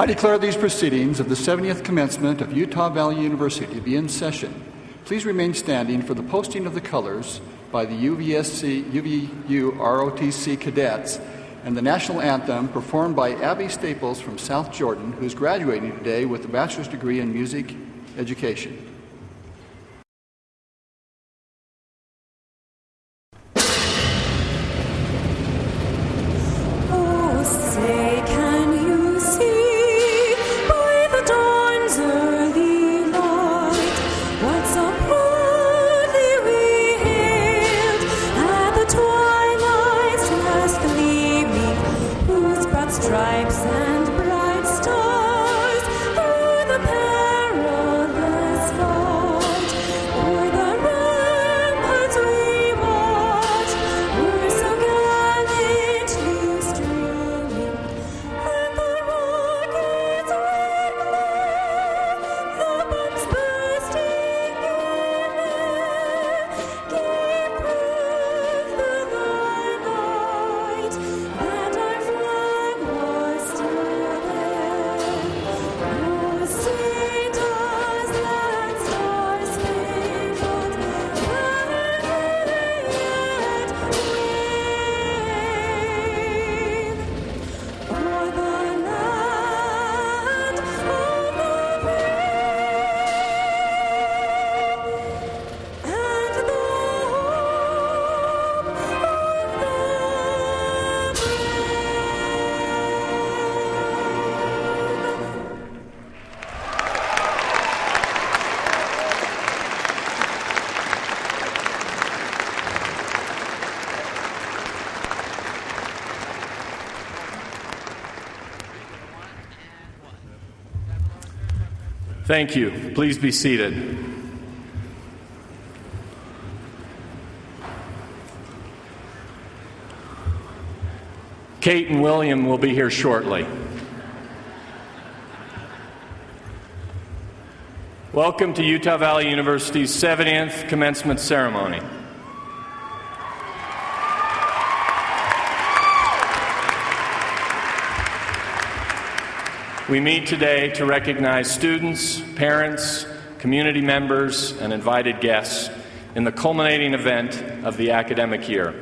I declare these proceedings of the 70th commencement of Utah Valley University to be in session. Please remain standing for the posting of the colors by the UVU Rotc Cadets and the National Anthem performed by Abby Staples from South Jordan, who is graduating today with a bachelor's degree in music education. Thank you. Please be seated. Kate and William will be here shortly. Welcome to Utah Valley University's 70th commencement ceremony. We meet today to recognize students, parents, community members, and invited guests in the culminating event of the academic year.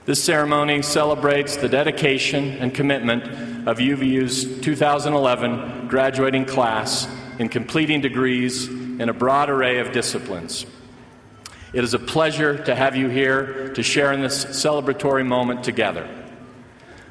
This ceremony celebrates the dedication and commitment of UVU's 2011 graduating class in completing degrees in a broad array of disciplines. It is a pleasure to have you here to share in this celebratory moment together.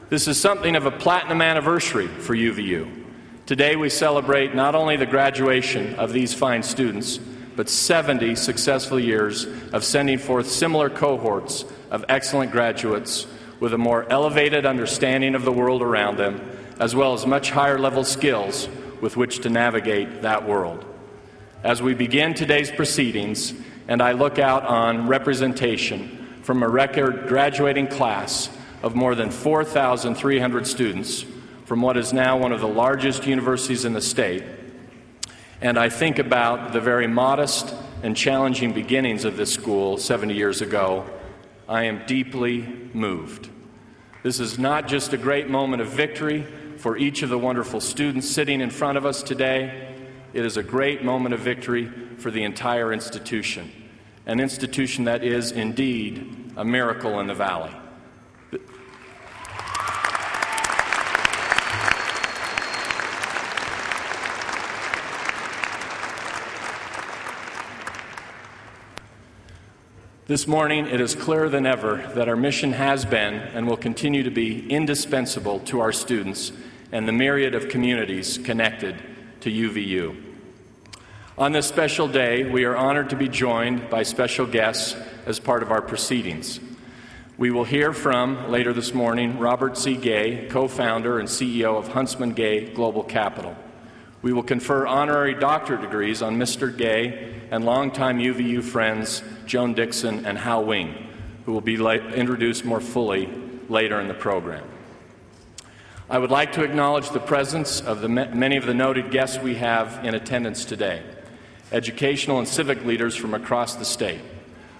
This is something of a platinum anniversary for UVU. Today we celebrate not only the graduation of these fine students, but 70 successful years of sending forth similar cohorts of excellent graduates with a more elevated understanding of the world around them, as well as much higher level skills with which to navigate that world. As we begin today's proceedings, and I look out on representation from a record graduating class of more than 4,300 students, from what is now one of the largest universities in the state, and I think about the very modest and challenging beginnings of this school 70 years ago, I am deeply moved. This is not just a great moment of victory for each of the wonderful students sitting in front of us today, it is a great moment of victory for the entire institution, an institution that is indeed a miracle in the Valley. This morning, it is clearer than ever that our mission has been and will continue to be indispensable to our students and the myriad of communities connected to UVU. On this special day, we are honored to be joined by special guests as part of our proceedings. We will hear from, later this morning, Robert Sigue, co-founder and CEO of Huntsman Gay Global Capital. We will confer honorary doctorate degrees on Mr. Gay and longtime UVU friends John Dixon and Hal Wing, who will be introduced more fully later in the program. I would like to acknowledge the presence of many of the noted guests we have in attendance today, educational and civic leaders from across the state.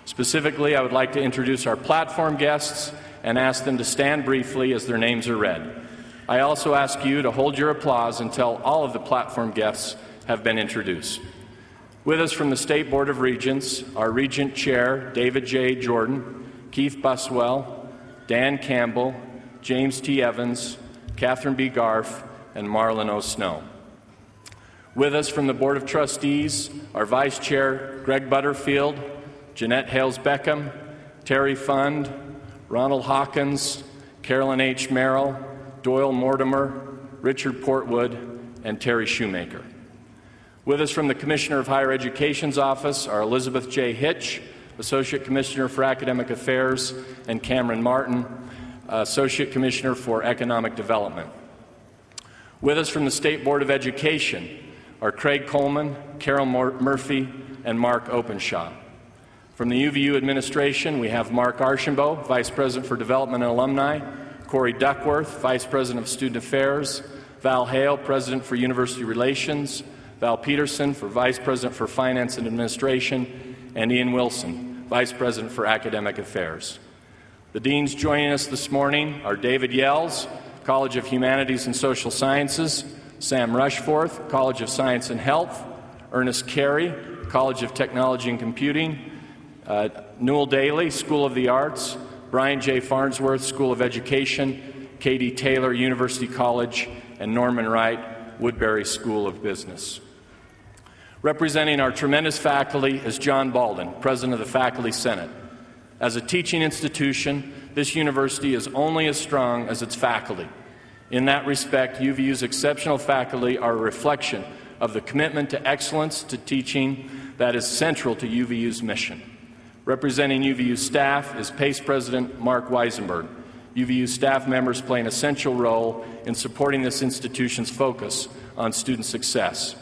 Specifically, I would like to introduce our platform guests and ask them to stand briefly as their names are read. I also ask you to hold your applause until all of the platform guests have been introduced. With us from the State Board of Regents are Regent Chair David J. Jordan, Keith Buswell, Dan Campbell, James T. Evans, Catherine B. Garf, and Marlon O. Snow. With us from the Board of Trustees are Vice Chair Greg Butterfield, Jeanette Hales-Beckham, Terry Fund, Ronald Hawkins, Carolyn H. Merrill, Doyle Mortimer, Richard Portwood, and Terry Shoemaker. With us from the Commissioner of Higher Education's office are Elizabeth J. Hitch, Associate Commissioner for Academic Affairs, and Cameron Martin, Associate Commissioner for Economic Development. With us from the State Board of Education are Craig Coleman, Carol Murphy, and Mark Openshaw. From the UVU administration, we have Mark Archambault, Vice President for Development and Alumni, Corey Duckworth, Vice President of Student Affairs, Val Hale, President for University Relations, Val Peterson, for Vice President for Finance and Administration, and Ian Wilson, Vice President for Academic Affairs. The deans joining us this morning are David Yells, College of Humanities and Social Sciences, Sam Rushforth, College of Science and Health, Ernest Carey, College of Technology and Computing, Newell Daly, School of the Arts, Brian J. Farnsworth, School of Education, Katie Taylor, University College, and Norman Wright, Woodbury School of Business. Representing our tremendous faculty is John Baldon, President of the Faculty Senate. As a teaching institution, this university is only as strong as its faculty. In that respect, UVU's exceptional faculty are a reflection of the commitment to excellence to teaching that is central to UVU's mission. Representing UVU staff is PACE President Mark Weisenberg. UVU staff members play an essential role in supporting this institution's focus on student success.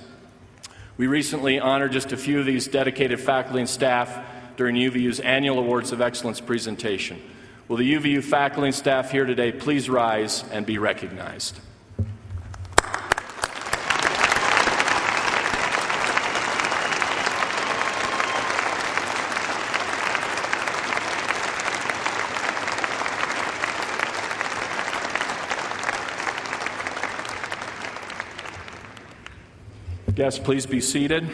We recently honored just a few of these dedicated faculty and staff during UVU's Annual Awards of Excellence presentation. Will the UVU faculty and staff here today please rise and be recognized? Guests, please be seated.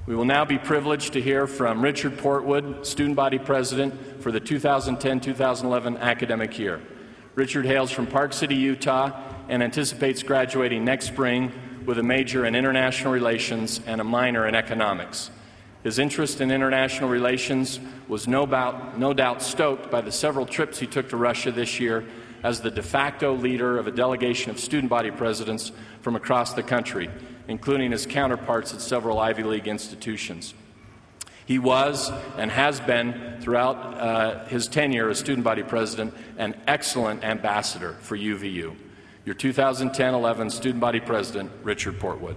We will now be privileged to hear from Richard Portwood, Student Body President for the 2010-2011 academic year. Richard hails from Park City, Utah, and anticipates graduating next spring with a major in international relations and a minor in economics. His interest in international relations was no doubt stoked by the several trips he took to Russia this year as the de facto leader of a delegation of student body presidents from across the country, including his counterparts at several Ivy League institutions. He was and has been, throughout his tenure as student body president, an excellent ambassador for UVU. Your 2010-11 student body president, Richard Portwood.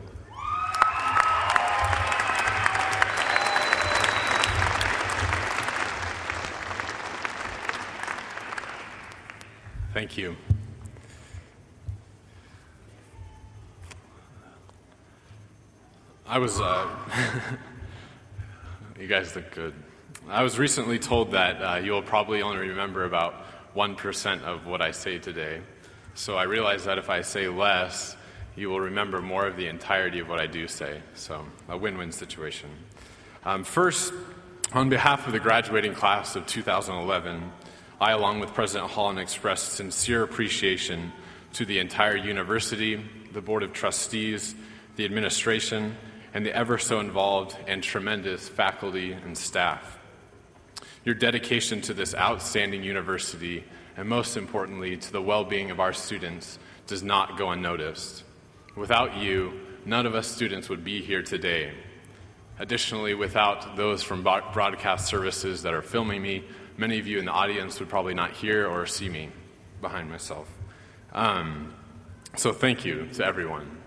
Thank you. You guys look good. I was recently told that you'll probably only remember about 1% of what I say today. So I realize that if I say less, you will remember more of the entirety of what I do say. So a win-win situation. First, on behalf of the graduating class of 2011, I, along with President Holland, express sincere appreciation to the entire university, the Board of Trustees, the administration, and the ever-so-involved and tremendous faculty and staff. Your dedication to this outstanding university, and most importantly, to the well-being of our students, does not go unnoticed. Without you, none of us students would be here today. Additionally, without those from broadcast services that are filming me, many of you in the audience would probably not hear or see me behind myself. So thank you to everyone.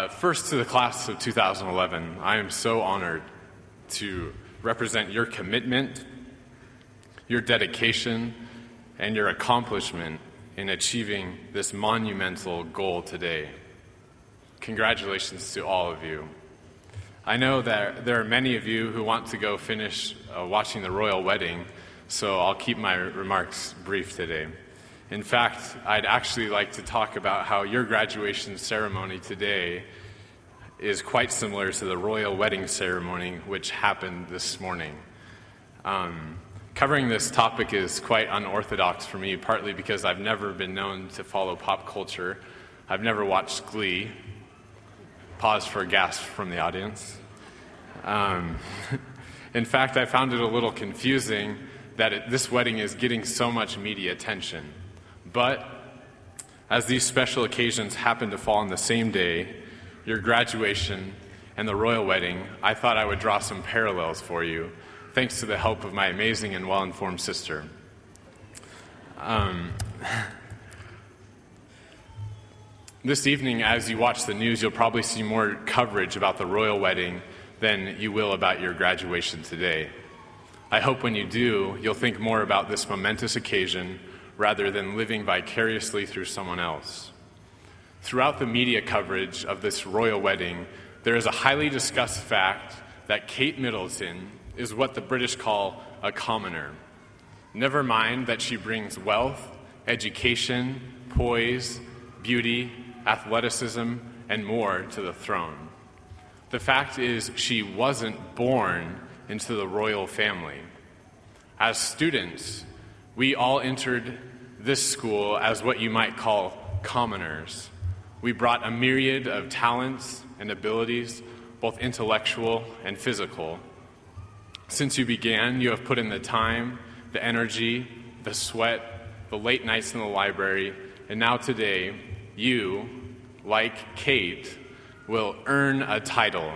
First, to the class of 2011, I am so honored to represent your commitment, your dedication, and your accomplishment in achieving this monumental goal today. Congratulations to all of you. I know that there are many of you who want to go finish watching the royal wedding, so I'll keep my remarks brief today. In fact, I'd actually like to talk about how your graduation ceremony today is quite similar to the royal wedding ceremony which happened this morning. Covering this topic is quite unorthodox for me, partly because I've never been known to follow pop culture. I've never watched Glee. Pause for a gasp from the audience. In fact, I found it a little confusing that this wedding is getting so much media attention. But as these special occasions happen to fall on the same day, your graduation and the royal wedding, I thought I would draw some parallels for you, thanks to the help of my amazing and well-informed sister. This evening, as you watch the news, you'll probably see more coverage about the royal wedding than you will about your graduation today. I hope when you do, you'll think more about this momentous occasion rather than living vicariously through someone else. Throughout the media coverage of this royal wedding, there is a highly discussed fact that Kate Middleton is what the British call a commoner. Never mind that she brings wealth, education, poise, beauty, athleticism, and more to the throne. The fact is, she wasn't born into the royal family. As students, we all entered this school as what you might call commoners. We brought a myriad of talents and abilities, both intellectual and physical. Since you began, you have put in the time, the energy, the sweat, the late nights in the library, and now today, you, like Kate, will earn a title.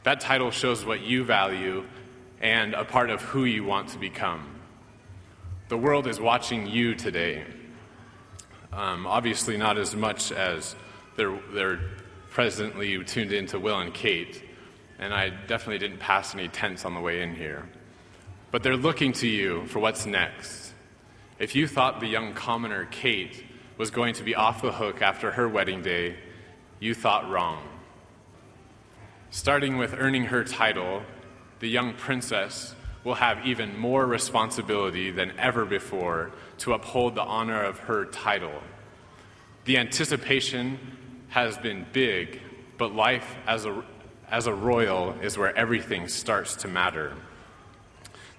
That title shows what you value and a part of who you want to become. The world is watching you today. Obviously not as much as they're presently tuned into Will and Kate, and I definitely didn't pass any tents on the way in here. But they're looking to you for what's next. If you thought the young commoner Kate was going to be off the hook after her wedding day, you thought wrong. Starting with earning her title, the young princess will have even more responsibility than ever before to uphold the honor of her title. The anticipation has been big, but life as a royal is where everything starts to matter.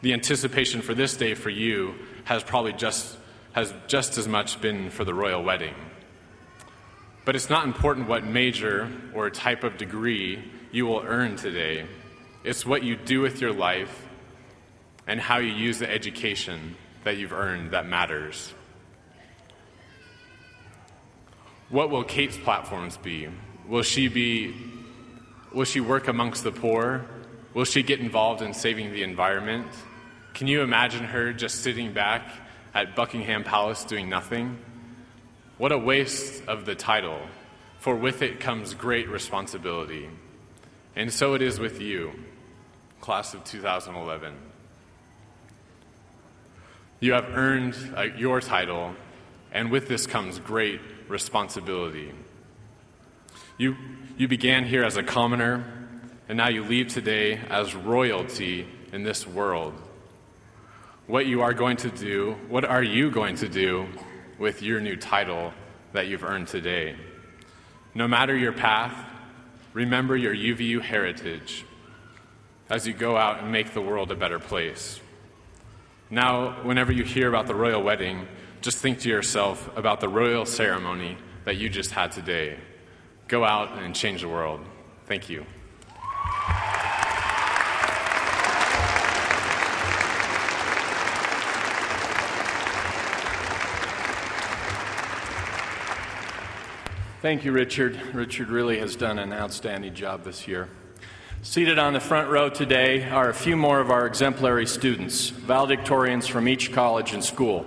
The anticipation for this day for you has just as much been for the royal wedding. But it's not important what major or type of degree you will earn today. It's what you do with your life and how you use the education that you've earned that matters. What will Kate's platforms be? Will she work amongst the poor? Will she get involved in saving the environment? Can you imagine her just sitting back at Buckingham Palace doing nothing? What a waste of the title, for with it comes great responsibility. And so it is with you, class of 2011. You have earned your title, and with this comes great responsibility. You began here as a commoner, and now you leave today as royalty in this world. What are you going to do with your new title that you've earned today? No matter your path, remember your UVU heritage as you go out and make the world a better place. Now, whenever you hear about the royal wedding, just think to yourself about the royal ceremony that you just had today. Go out and change the world. Thank you. Thank you, Richard. Richard really has done an outstanding job this year. Seated on the front row today are a few more of our exemplary students, valedictorians from each college and school.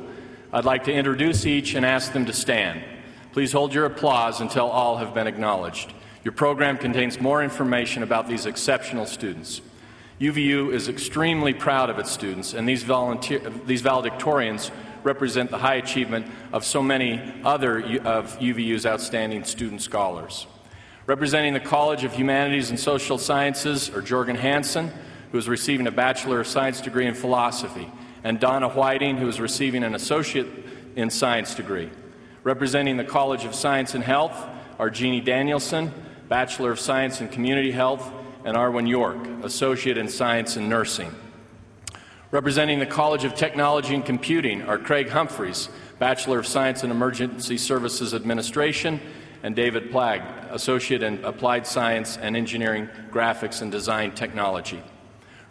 I'd like to introduce each and ask them to stand. Please hold your applause until all have been acknowledged. Your program contains more information about these exceptional students. UVU is extremely proud of its students, and these valedictorians represent the high achievement of so many other of UVU's outstanding student scholars. Representing the College of Humanities and Social Sciences are Jorgen Hansen, who is receiving a Bachelor of Science degree in Philosophy, and Donna Whiting, who is receiving an Associate in Science degree. Representing the College of Science and Health are Jeannie Danielson, Bachelor of Science in Community Health, and Arwen York, Associate in Science and Nursing. Representing the College of Technology and Computing are Craig Humphreys, Bachelor of Science in Emergency Services Administration, and David Plagg, Associate in Applied Science and Engineering, Graphics and Design Technology.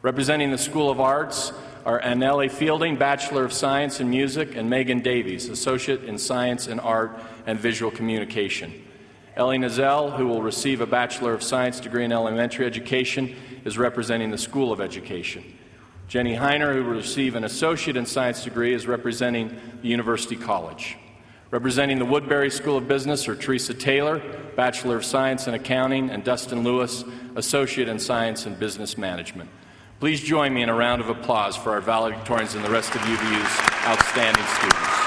Representing the School of Arts are Annelle Fielding, Bachelor of Science in Music, and Megan Davies, Associate in Science and Art and Visual Communication. Ellie Nazell, who will receive a Bachelor of Science degree in Elementary Education, is representing the School of Education. Jenny Heiner, who will receive an Associate in Science degree, is representing the University College. Representing the Woodbury School of Business are Teresa Taylor, Bachelor of Science in Accounting, and Dustin Lewis, Associate in Science and Business Management. Please join me in a round of applause for our valedictorians and the rest of UVU's outstanding students.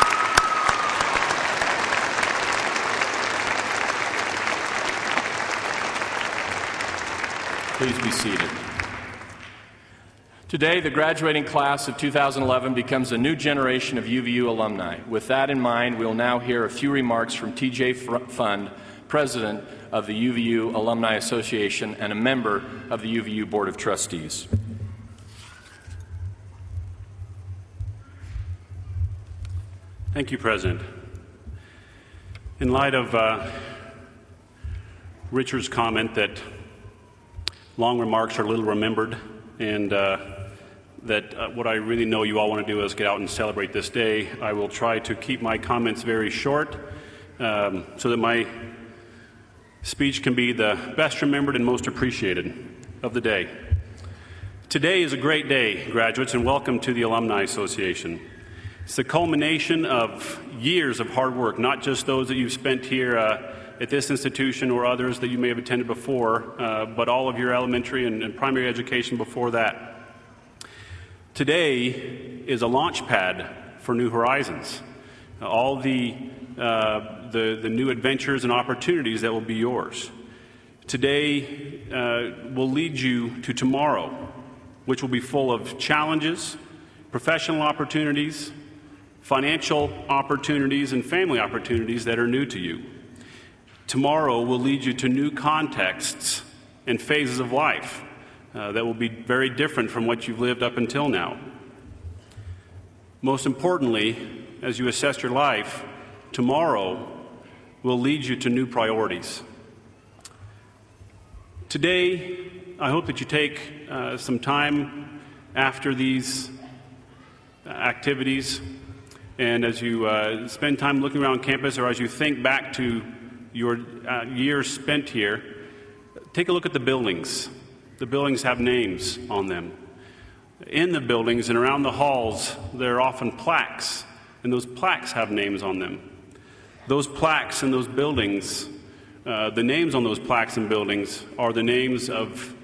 Please be seated. Today, the graduating class of 2011 becomes a new generation of UVU alumni. With that in mind, we will now hear a few remarks from T.J. Fund, President of the UVU Alumni Association and a member of the UVU Board of Trustees. Thank you, President. In light of Richard's comment that long remarks are little remembered, and that what I really know you all want to do is get out and celebrate this day, I will try to keep my comments very short so that my speech can be the best remembered and most appreciated of the day. Today is a great day, graduates, and welcome to the Alumni Association. It's the culmination of years of hard work, not just those that you've spent here at this institution or others that you may have attended before, but all of your elementary and primary education before that. Today is a launch pad for new horizons, all the new adventures and opportunities that will be yours. Today will lead you to tomorrow, which will be full of challenges, professional opportunities, financial opportunities, and family opportunities that are new to you. Tomorrow will lead you to new contexts and phases of life that will be very different from what you've lived up until now. Most importantly, as you assess your life, tomorrow will lead you to new priorities. Today, I hope that you take some time after these activities, and as you spend time looking around campus, or as you think back to your years spent here, take a look at the buildings. The buildings have names on them. In the buildings and around the halls, there are often plaques, and those plaques have names on them. Those plaques and those buildings, the names on those plaques and buildings are the names of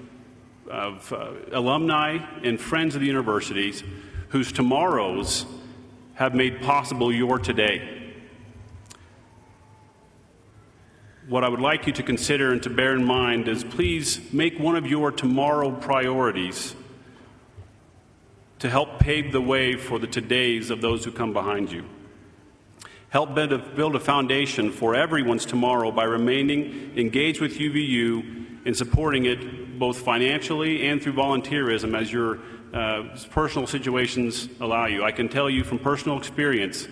alumni and friends of the universities whose tomorrows have made possible your today. What I would like you to consider and to bear in mind is, please make one of your tomorrow priorities to help pave the way for the todays of those who come behind you. Help build a foundation for everyone's tomorrow by remaining engaged with UVU and supporting it both financially and through volunteerism as your personal situations allow you. I can tell you from personal experience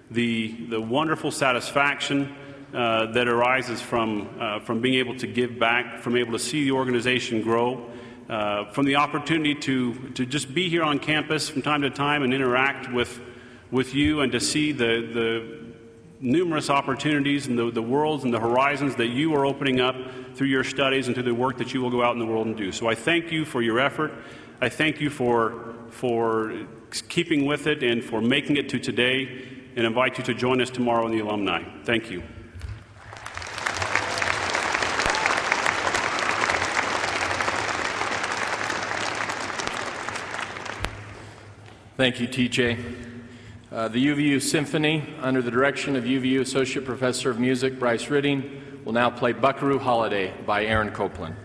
the wonderful satisfaction that arises from being able to give back, from able to see the organization grow, from the opportunity to just be here on campus from time to time and interact with you, and to see the numerous opportunities and the worlds and the horizons that you are opening up through your studies and through the work that you will go out in the world and do. So I thank you for your effort. I thank you for keeping with it and for making it to today, and invite you to join us tomorrow in the Alumni. Thank you. Thank you, TJ. The UVU Symphony, under the direction of UVU Associate Professor of Music Bryce Ridding, will now play Buckaroo Holiday by Aaron Copeland.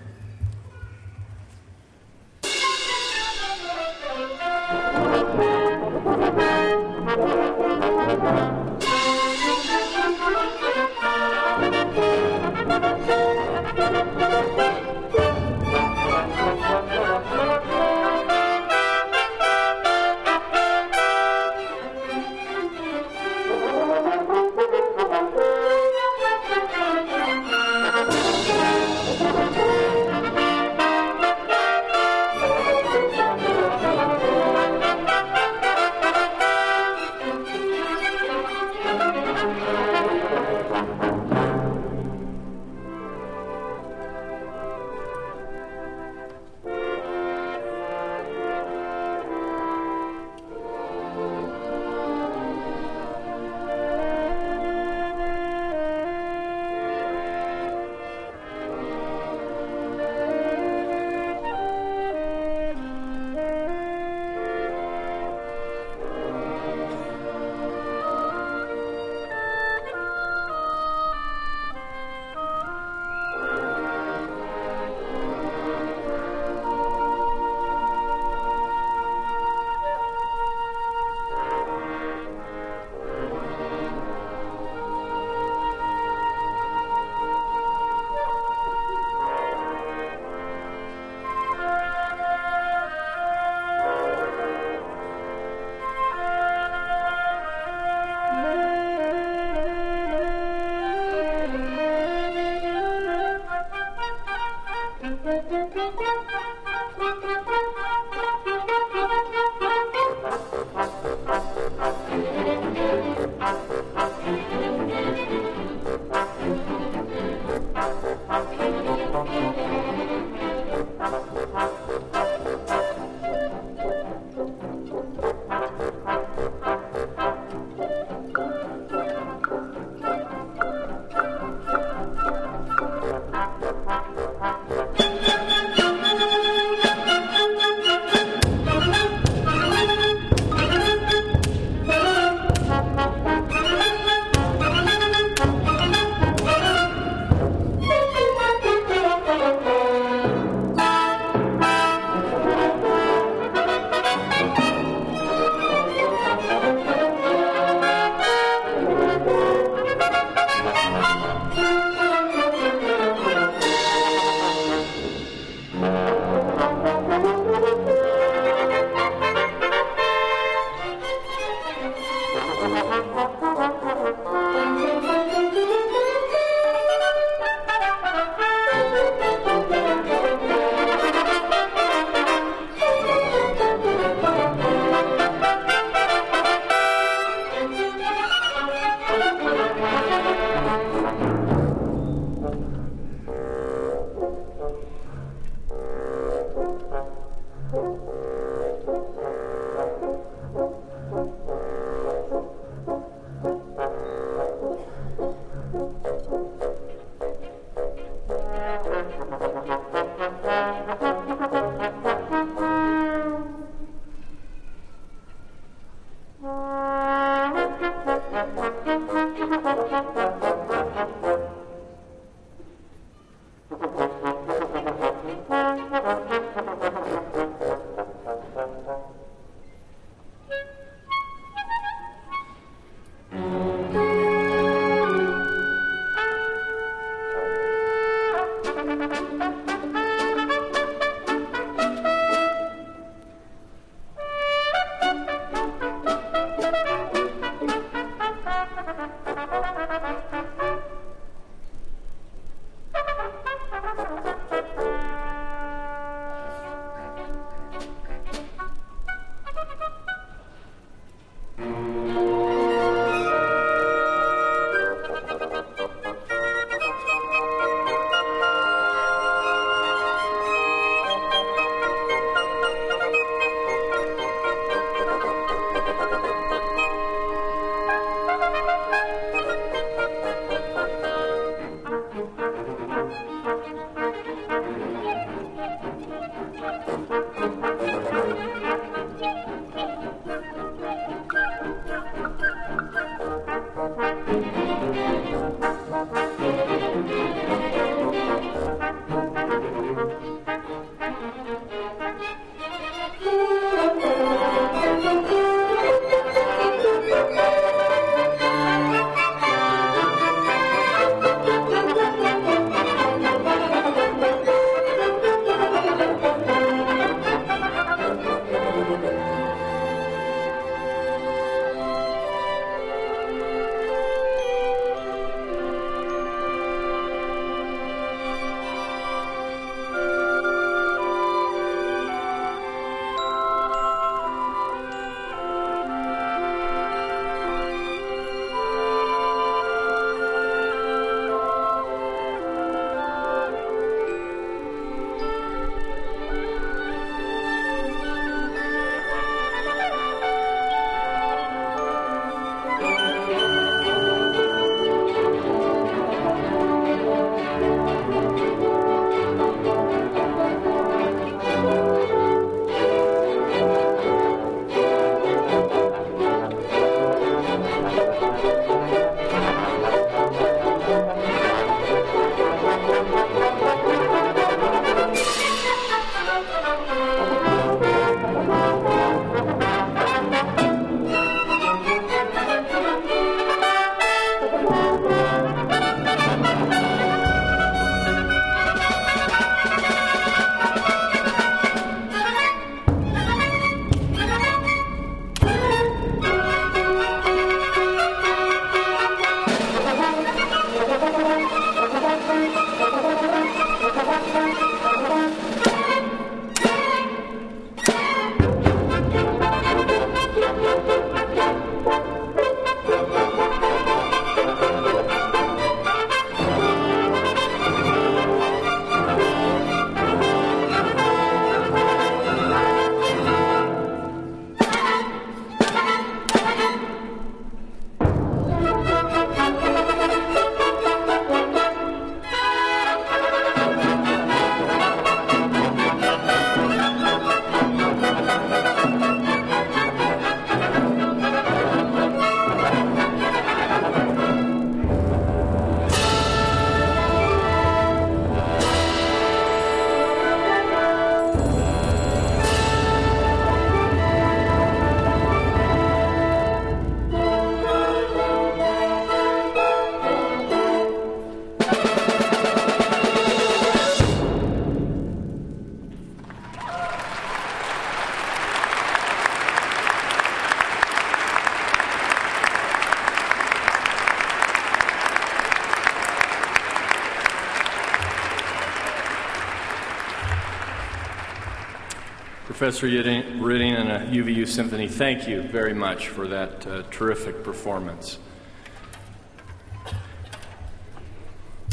Professor Reading and UVU Symphony, thank you very much for that terrific performance.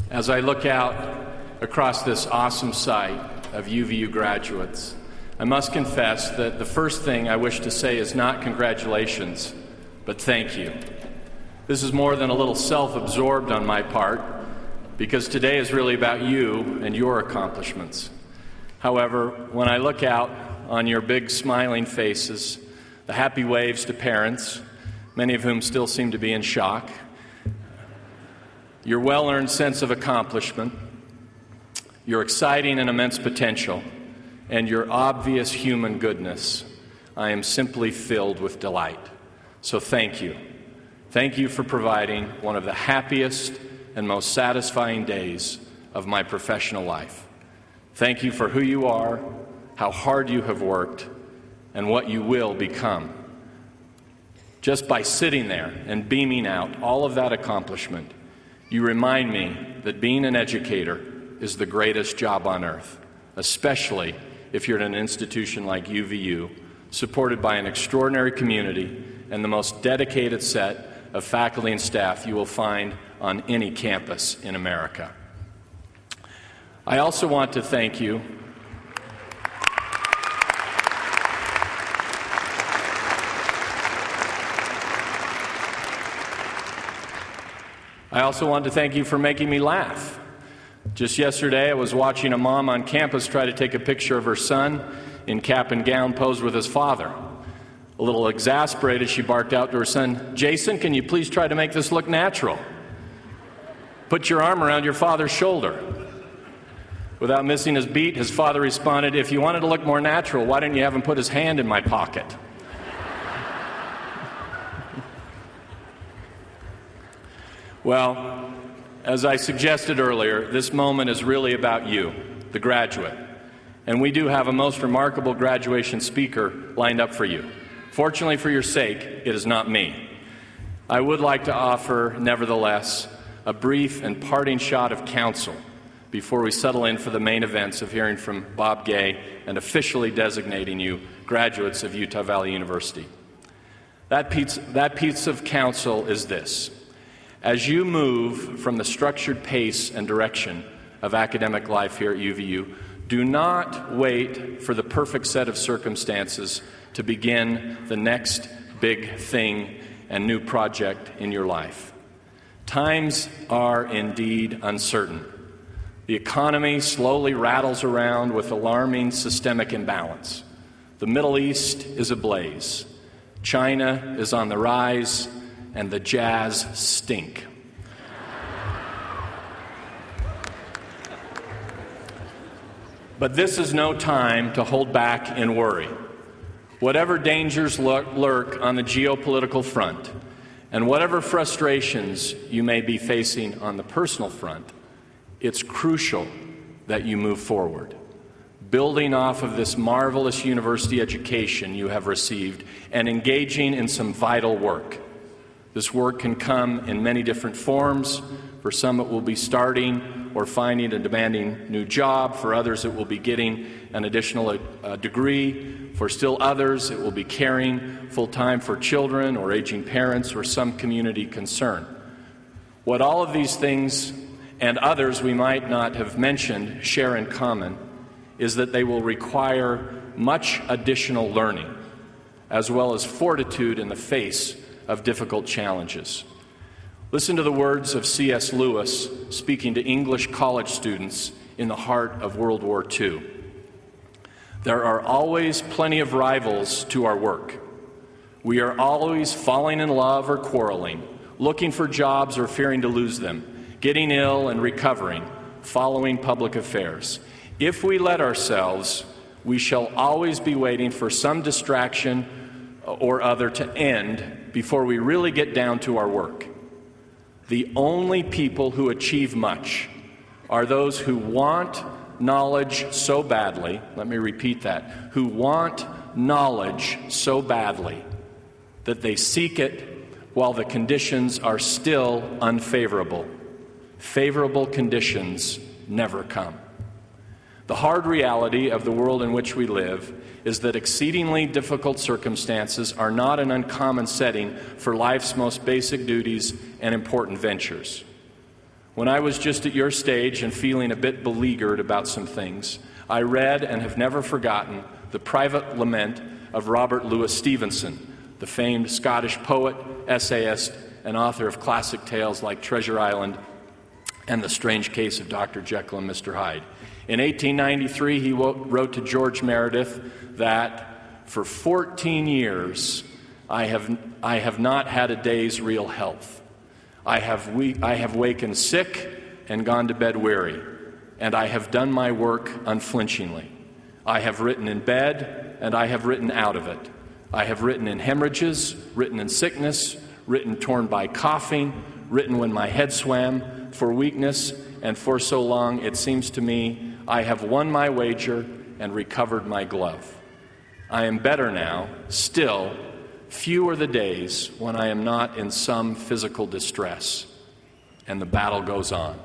As I look out across this awesome sight of UVU graduates, I must confess that the first thing I wish to say is not congratulations, but thank you. This is more than a little self-absorbed on my part, because today is really about you and your accomplishments. However, when I look out on your big smiling faces, the happy waves to parents, many of whom still seem to be in shock, your well-earned sense of accomplishment, your exciting and immense potential, and your obvious human goodness, I am simply filled with delight. So thank you. Thank you for providing one of the happiest and most satisfying days of my professional life. Thank you for who you are, how hard you have worked, and what you will become. Just by sitting there and beaming out all of that accomplishment, you remind me that being an educator is the greatest job on earth, especially if you're at an institution like UVU, supported by an extraordinary community and the most dedicated set of faculty and staff you will find on any campus in America. I also want to thank you for making me laugh. Just yesterday, I was watching a mom on campus try to take a picture of her son in cap and gown posed with his father. A little exasperated, she barked out to her son, "Jason, can you please try to make this look natural? Put your arm around your father's shoulder." Without missing his beat, his father responded, "If you wanted to look more natural, why didn't you have him put his hand in my pocket?" Well, as I suggested earlier, this moment is really about you, the graduate. And we do have a most remarkable graduation speaker lined up for you. Fortunately for your sake, it is not me. I would like to offer, nevertheless, a brief and parting shot of counsel before we settle in for the main events of hearing from Bob Gay and officially designating you graduates of Utah Valley University. That piece of counsel is this. As you move from the structured pace and direction of academic life here at UVU, do not wait for the perfect set of circumstances to begin the next big thing and new project in your life. Times are indeed uncertain. The economy slowly rattles around with alarming systemic imbalance. The Middle East is ablaze. China is on the rise, and the jazz stink. But this is no time to hold back and worry. Whatever dangers lurk on the geopolitical front, and whatever frustrations you may be facing on the personal front, it's crucial that you move forward, building off of this marvelous university education you have received and engaging in some vital work. This work can come in many different forms. For some, it will be starting or finding a demanding new job. For others, it will be getting an additional degree. For still others, it will be caring full-time for children or aging parents or some community concern. What all of these things and others we might not have mentioned share in common is that they will require much additional learning, as well as fortitude in the face of difficult challenges. Listen to the words of C.S. Lewis speaking to English college students in the heart of World War II. There are always plenty of rivals to our work. We are always falling in love or quarreling, looking for jobs or fearing to lose them, getting ill and recovering, following public affairs. If we let ourselves, we shall always be waiting for some distraction or other to end before we really get down to our work. The only people who achieve much are those who want knowledge so badly, let me repeat that, who want knowledge so badly that they seek it while the conditions are still unfavorable. Favorable conditions never come. The hard reality of the world in which we live is that exceedingly difficult circumstances are not an uncommon setting for life's most basic duties and important ventures. When I was just at your stage and feeling a bit beleaguered about some things, I read and have never forgotten the private lament of Robert Louis Stevenson, the famed Scottish poet, essayist, and author of classic tales like Treasure Island and The Strange Case of Dr. Jekyll and Mr. Hyde. In 1893, he wrote to George Meredith that for 14 years I have not had a day's real health. I have wakened sick and gone to bed weary, and I have done my work unflinchingly. I have written in bed, and I have written out of it. I have written in hemorrhages, written in sickness, written torn by coughing, written when my head swam, for weakness, and for so long, it seems to me, I have won my wager and recovered my glove. I am better now. Still, few are the days when I am not in some physical distress. And the battle goes on.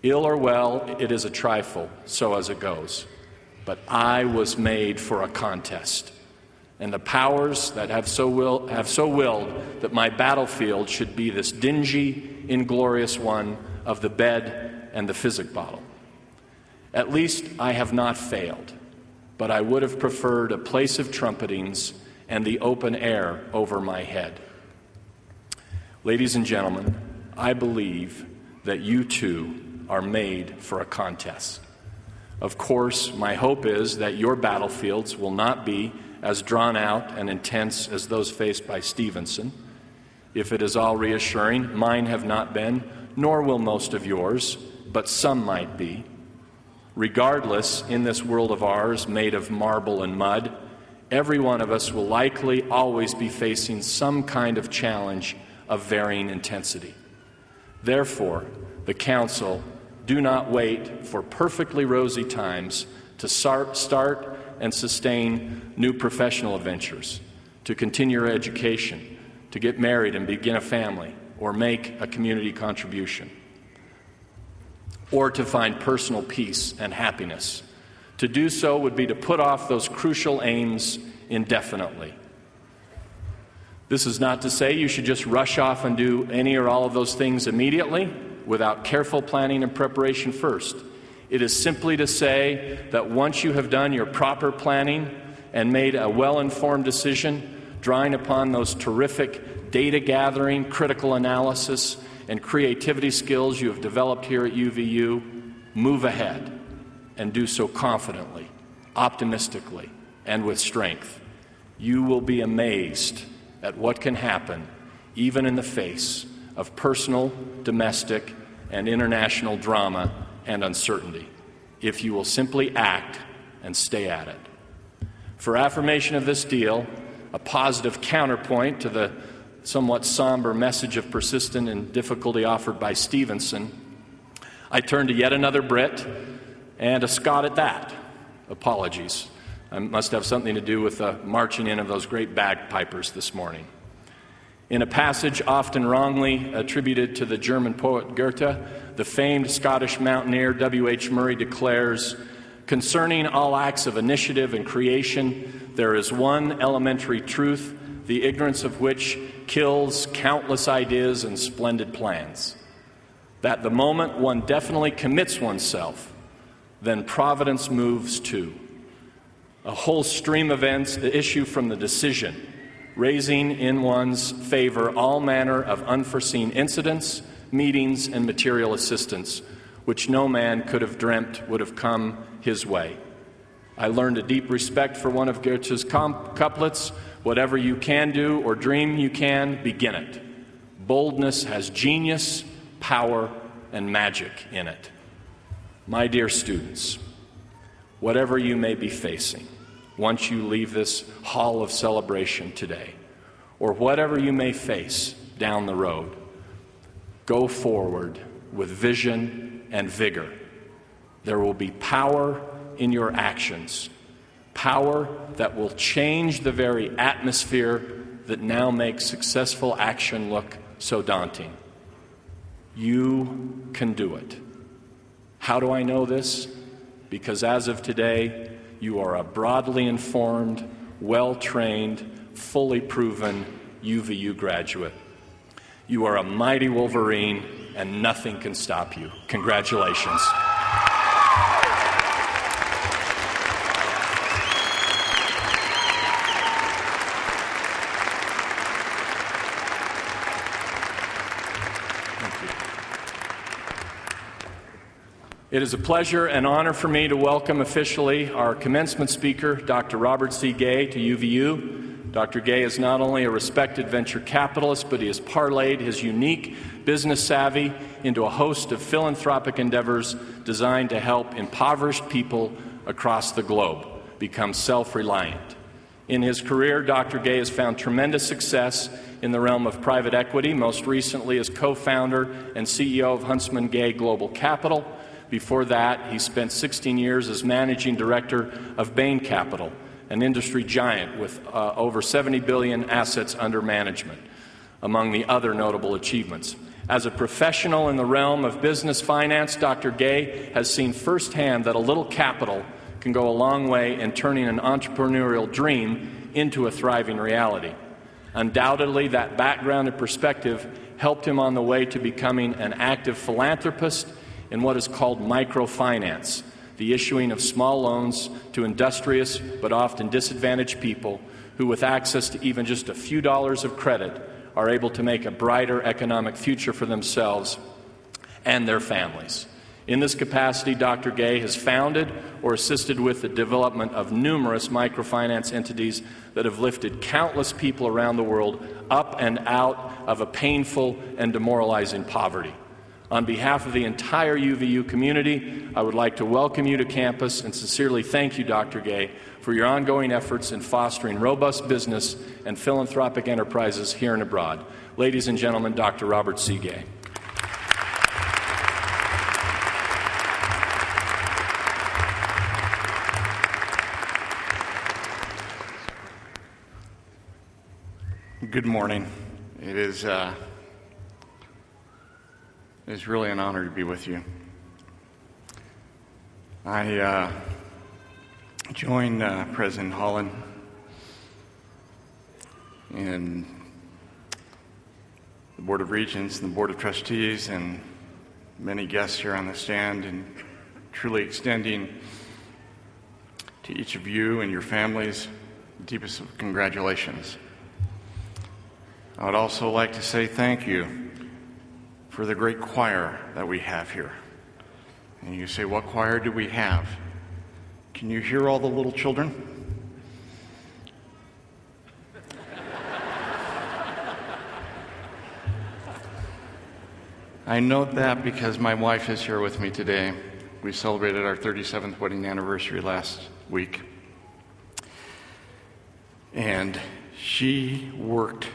Ill or well, it is a trifle, so as it goes. But I was made for a contest. And the powers that have so willed that my battlefield should be this dingy, inglorious one of the bed and the physic bottle. At least I have not failed, but I would have preferred a place of trumpetings and the open air over my head. Ladies and gentlemen, I believe that you too are made for a contest. Of course, my hope is that your battlefields will not be as drawn out and intense as those faced by Stevenson. If it is all reassuring, mine have not been, nor will most of yours, but some might be. Regardless, in this world of ours, made of marble and mud, every one of us will likely always be facing some kind of challenge of varying intensity. Therefore, the Council, do not wait for perfectly rosy times to start and sustain new professional adventures, to continue your education, to get married and begin a family, or make a community contribution, or to find personal peace and happiness. To do so would be to put off those crucial aims indefinitely. This is not to say you should just rush off and do any or all of those things immediately without careful planning and preparation first. It is simply to say that once you have done your proper planning and made a well-informed decision, drawing upon those terrific data gathering, critical analysis, and creativity skills you have developed here at UVU, move ahead and do so confidently, optimistically, and with strength. You will be amazed at what can happen even in the face of personal, domestic, and international drama and uncertainty, if you will simply act and stay at it. For affirmation of this deal, a positive counterpoint to the somewhat somber message of persistence and difficulty offered by Stevenson, I turn to yet another Brit, and a Scot at that. Apologies. I must have something to do with the marching in of those great bagpipers this morning. In a passage often wrongly attributed to the German poet Goethe, the famed Scottish mountaineer W.H. Murray declares, "Concerning all acts of initiative and creation, there is one elementary truth, the ignorance of which kills countless ideas and splendid plans. That the moment one definitely commits oneself, then Providence moves too. A whole stream of events issue from the decision, raising in one's favor all manner of unforeseen incidents, meetings, and material assistance, which no man could have dreamt would have come his way." I learned a deep respect for one of Goethe's couplets, "Whatever you can do or dream you can, begin it. Boldness has genius, power, and magic in it." My dear students, whatever you may be facing, once you leave this hall of celebration today, or whatever you may face down the road, go forward with vision and vigor. There will be power in your actions, power that will change the very atmosphere that now makes successful action look so daunting. You can do it. How do I know this? because as of today, you are a broadly informed, well-trained, fully proven UVU graduate. You are a mighty Wolverine, and nothing can stop you. Congratulations. It is a pleasure and honor for me to welcome officially our commencement speaker, Dr. Robert Sigue, to UVU. Dr. Gay is not only a respected venture capitalist, but he has parlayed his unique business savvy into a host of philanthropic endeavors designed to help impoverished people across the globe become self-reliant. In his career, Dr. Gay has found tremendous success in the realm of private equity, most recently as co-founder and CEO of Huntsman Gay Global Capital. Before that, he spent 16 years as managing director of Bain Capital, an industry giant with over 70 billion assets under management, among the other notable achievements. As a professional in the realm of business finance, Dr. Gay has seen firsthand that a little capital can go a long way in turning an entrepreneurial dream into a thriving reality. Undoubtedly, that background and perspective helped him on the way to becoming an active philanthropist in what is called microfinance, the issuing of small loans to industrious but often disadvantaged people who, with access to even just a few dollars of credit, are able to make a brighter economic future for themselves and their families. In this capacity, Dr. Gay has founded or assisted with the development of numerous microfinance entities that have lifted countless people around the world up and out of a painful and demoralizing poverty. On behalf of the entire UVU community, I would like to welcome you to campus and sincerely thank you, Dr. Gay, for your ongoing efforts in fostering robust business and philanthropic enterprises here and abroad. Ladies and gentlemen, Dr. Robert Sigue. Good morning. It is It's really an honor to be with you. I joined President Holland in the Board of Regents and the Board of Trustees and many guests here on the stand, and truly extending to each of you and your families the deepest of congratulations. I would also like to say thank you for the great choir that we have here. And you say, what choir do we have? Can you hear all the little children? I note that because my wife is here with me today. We celebrated our 37th wedding anniversary last week. And she worked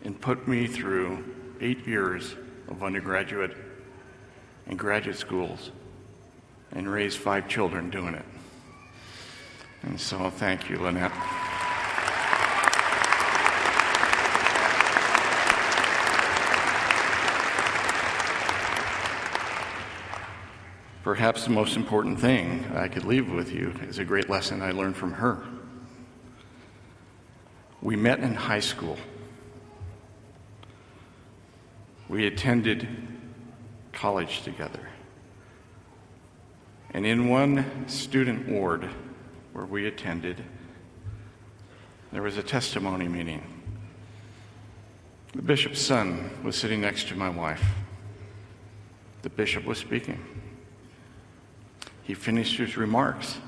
and put me through 8 years of undergraduate and graduate schools and raised 5 children doing it. And so thank you, Lynette. Perhaps the most important thing I could leave with you is a great lesson I learned from her. We met in high school. We attended college together. And in one student ward where we attended, there was a testimony meeting. The bishop's son was sitting next to my wife. The bishop was speaking. He finished his remarks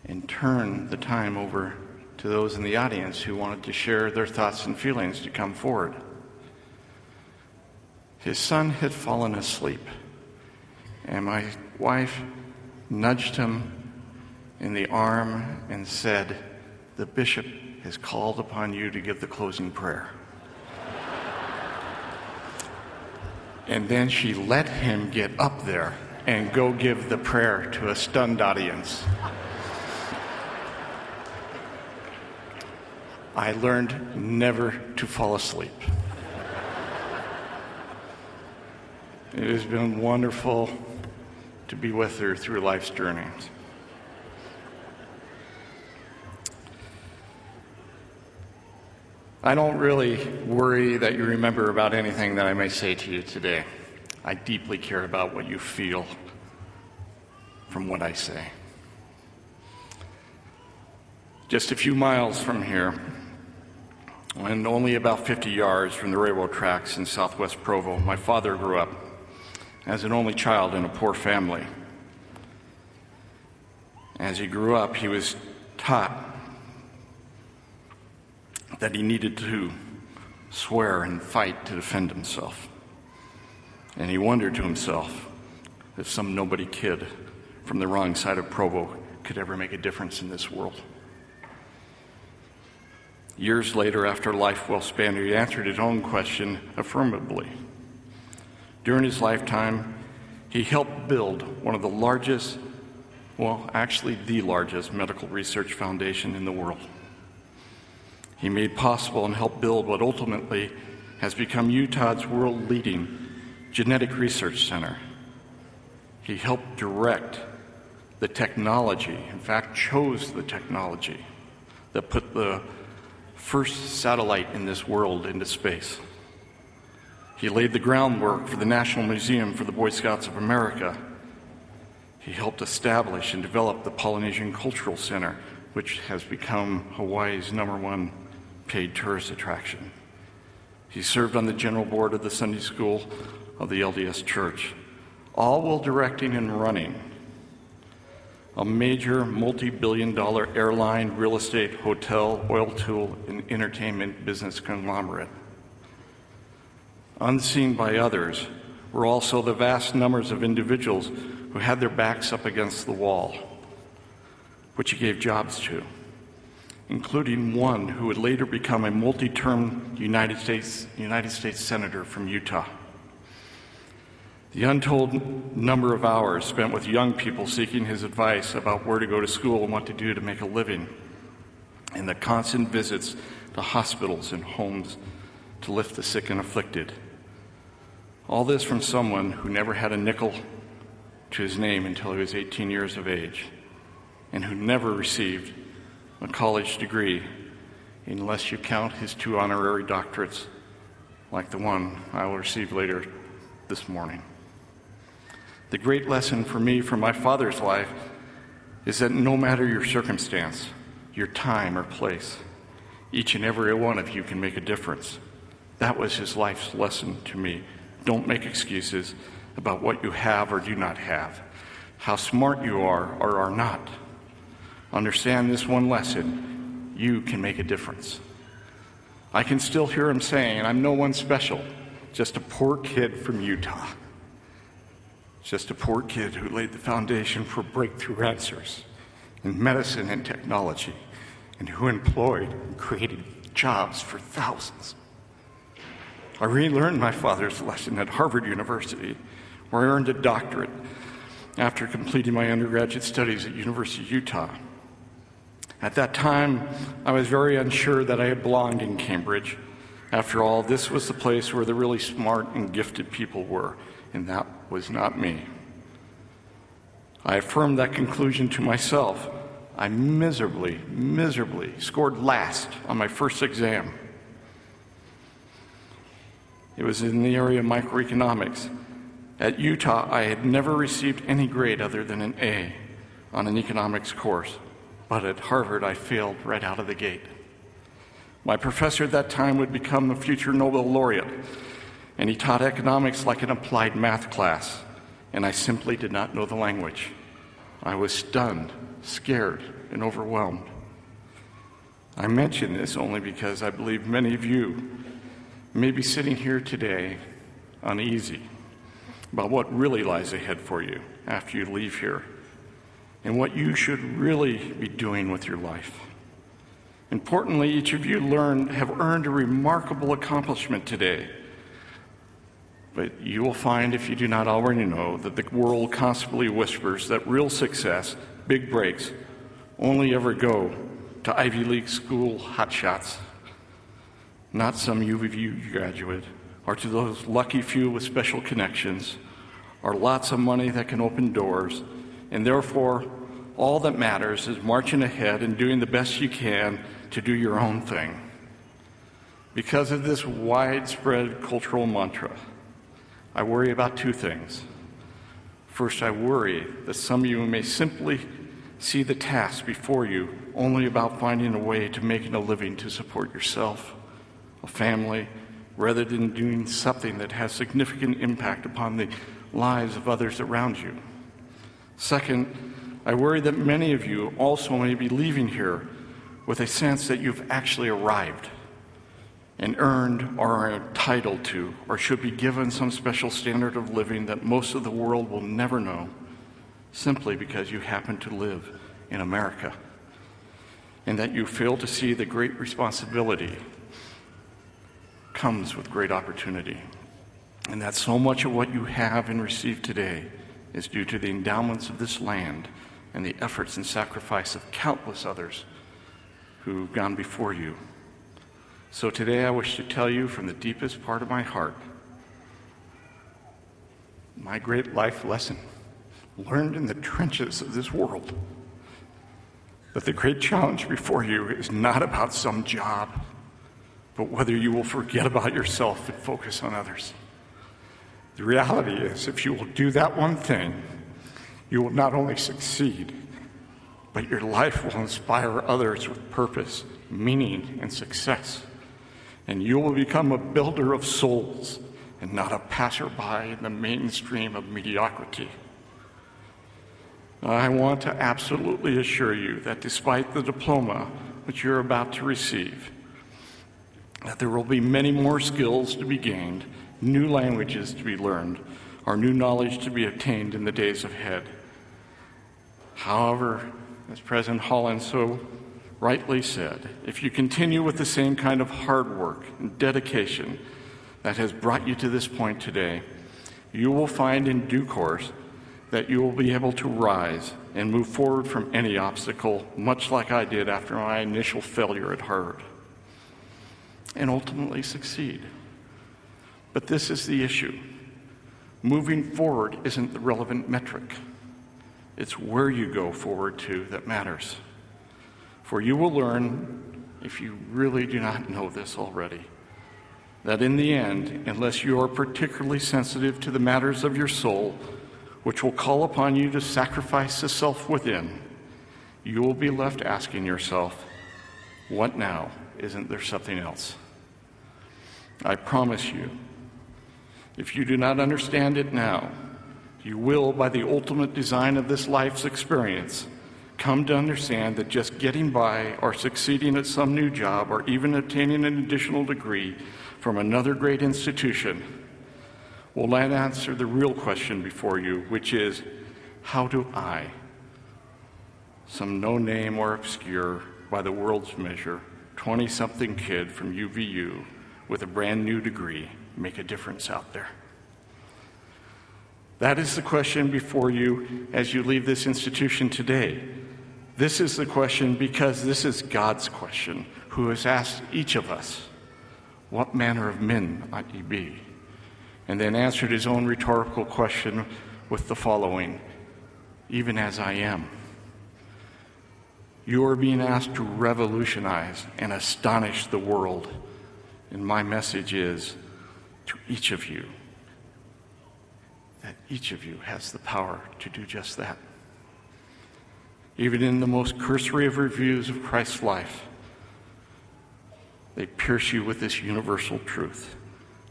and turned the time over to those in the audience who wanted to share their thoughts and feelings to come forward. His son had fallen asleep, and my wife nudged him in the arm and said, "The bishop has called upon you to give the closing prayer." And then she let him get up there and go give the prayer to a stunned audience. I learned never to fall asleep. It has been wonderful to be with her through life's journey. I don't really worry that you remember about anything that I may say to you today. I deeply care about what you feel from what I say. Just a few miles from here, and only about 50 yards from the railroad tracks in southwest Provo, my father grew up as an only child in a poor family. As he grew up, he was taught that he needed to swear and fight to defend himself. And he wondered to himself if some nobody kid from the wrong side of Provo could ever make a difference in this world. Years later, after a life well spent, he answered his own question affirmatively. During his lifetime, he helped build one of the largest, well, actually the largest medical research foundation in the world. He made possible and helped build what ultimately has become Utah's world-leading genetic research center. He helped direct the technology, in fact, chose the technology that put the first satellite in this world into space. He laid the groundwork for the National Museum for the Boy Scouts of America. He helped establish and develop the Polynesian Cultural Center, which has become Hawaii's #1 paid tourist attraction. He served on the general board of the Sunday School of the LDS Church, all while directing and running a major multi-billion-dollar airline, real estate, hotel, oil tool, and entertainment business conglomerate. Unseen by others were also the vast numbers of individuals who had their backs up against the wall, which he gave jobs to, including one who would later become a multi-term United States Senator from Utah. The untold number of hours spent with young people seeking his advice about where to go to school and what to do to make a living, and the constant visits to hospitals and homes to lift the sick and afflicted. All this from someone who never had a nickel to his name until he was 18 years of age, and who never received a college degree unless you count his 2 honorary doctorates like the one I will receive later this morning. The great lesson for me from my father's life is that no matter your circumstance, your time or place, each and every one of you can make a difference. That was his life's lesson to me. Don't make excuses about what you have or do not have, how smart you are or are not. Understand this one lesson: you can make a difference. I can still hear him saying, I'm no one special, just a poor kid from Utah. Just a poor kid who laid the foundation for breakthrough answers in medicine and technology, and who employed and created jobs for thousands. I relearned my father's lesson at Harvard University, where I earned a doctorate after completing my undergraduate studies at University of Utah. At that time, I was very unsure that I had belonged in Cambridge. After all, this was the place where the really smart and gifted people were, and that was not me. I affirmed that conclusion to myself. I miserably scored last on my first exam. It was in the area of microeconomics. At Utah, I had never received any grade other than an A on an economics course, but at Harvard, I failed right out of the gate. My professor at that time would become a future Nobel laureate, and he taught economics like an applied math class, and I simply did not know the language. I was stunned, scared, and overwhelmed. I mention this only because I believe many of you may be sitting here today uneasy about what really lies ahead for you after you leave here and what you should really be doing with your life. Importantly, each of you have earned a remarkable accomplishment today. But you will find, if you do not already know, that the world constantly whispers that real success, big breaks, only ever go to Ivy League school hotshots, not some UVU graduate, or to those lucky few with special connections, or lots of money that can open doors, and therefore all that matters is marching ahead and doing the best you can to do your own thing. Because of this widespread cultural mantra, I worry about two things. First, I worry that some of you may simply see the task before you only about finding a way to making a living to support yourself, a family, rather than doing something that has significant impact upon the lives of others around you. Second, I worry that many of you also may be leaving here with a sense that you've actually arrived and earned or are entitled to or should be given some special standard of living that most of the world will never know, simply because you happen to live in America, and that you fail to see the great responsibility comes with great opportunity, and that so much of what you have and receive today is due to the endowments of this land and the efforts and sacrifice of countless others who've gone before you. So today I wish to tell you from the deepest part of my heart, my great life lesson learned in the trenches of this world, that the great challenge before you is not about some job, but whether you will forget about yourself and focus on others. The reality is, if you will do that one thing, you will not only succeed, but your life will inspire others with purpose, meaning, and success. And you will become a builder of souls and not a passerby in the mainstream of mediocrity. I want to absolutely assure you that despite the diploma which you're about to receive, that there will be many more skills to be gained, new languages to be learned, or new knowledge to be obtained in the days ahead. However, as President Holland so rightly said, if you continue with the same kind of hard work and dedication that has brought you to this point today, you will find in due course that you will be able to rise and move forward from any obstacle, much like I did after my initial failure at Harvard, and ultimately succeed. But this is the issue. Moving forward isn't the relevant metric. It's where you go forward to that matters. For you will learn, if you really do not know this already, that in the end, unless you are particularly sensitive to the matters of your soul, which will call upon you to sacrifice the self within, you will be left asking yourself, what now? Isn't there something else? I promise you, if you do not understand it now, you will, by the ultimate design of this life's experience, come to understand that just getting by or succeeding at some new job or even obtaining an additional degree from another great institution will not answer the real question before you, which is, how do I, some no-name or obscure by the world's measure, 20-something kid from UVU with a brand new degree, make a difference out there? That is the question before you as you leave this institution today. This is the question because this is God's question, who has asked each of us, what manner of men ought ye be? And then answered his own rhetorical question with the following, even as I am. You are being asked to revolutionize and astonish the world. And my message is to each of you, that each of you has the power to do just that. Even in the most cursory of reviews of Christ's life, they pierce you with this universal truth,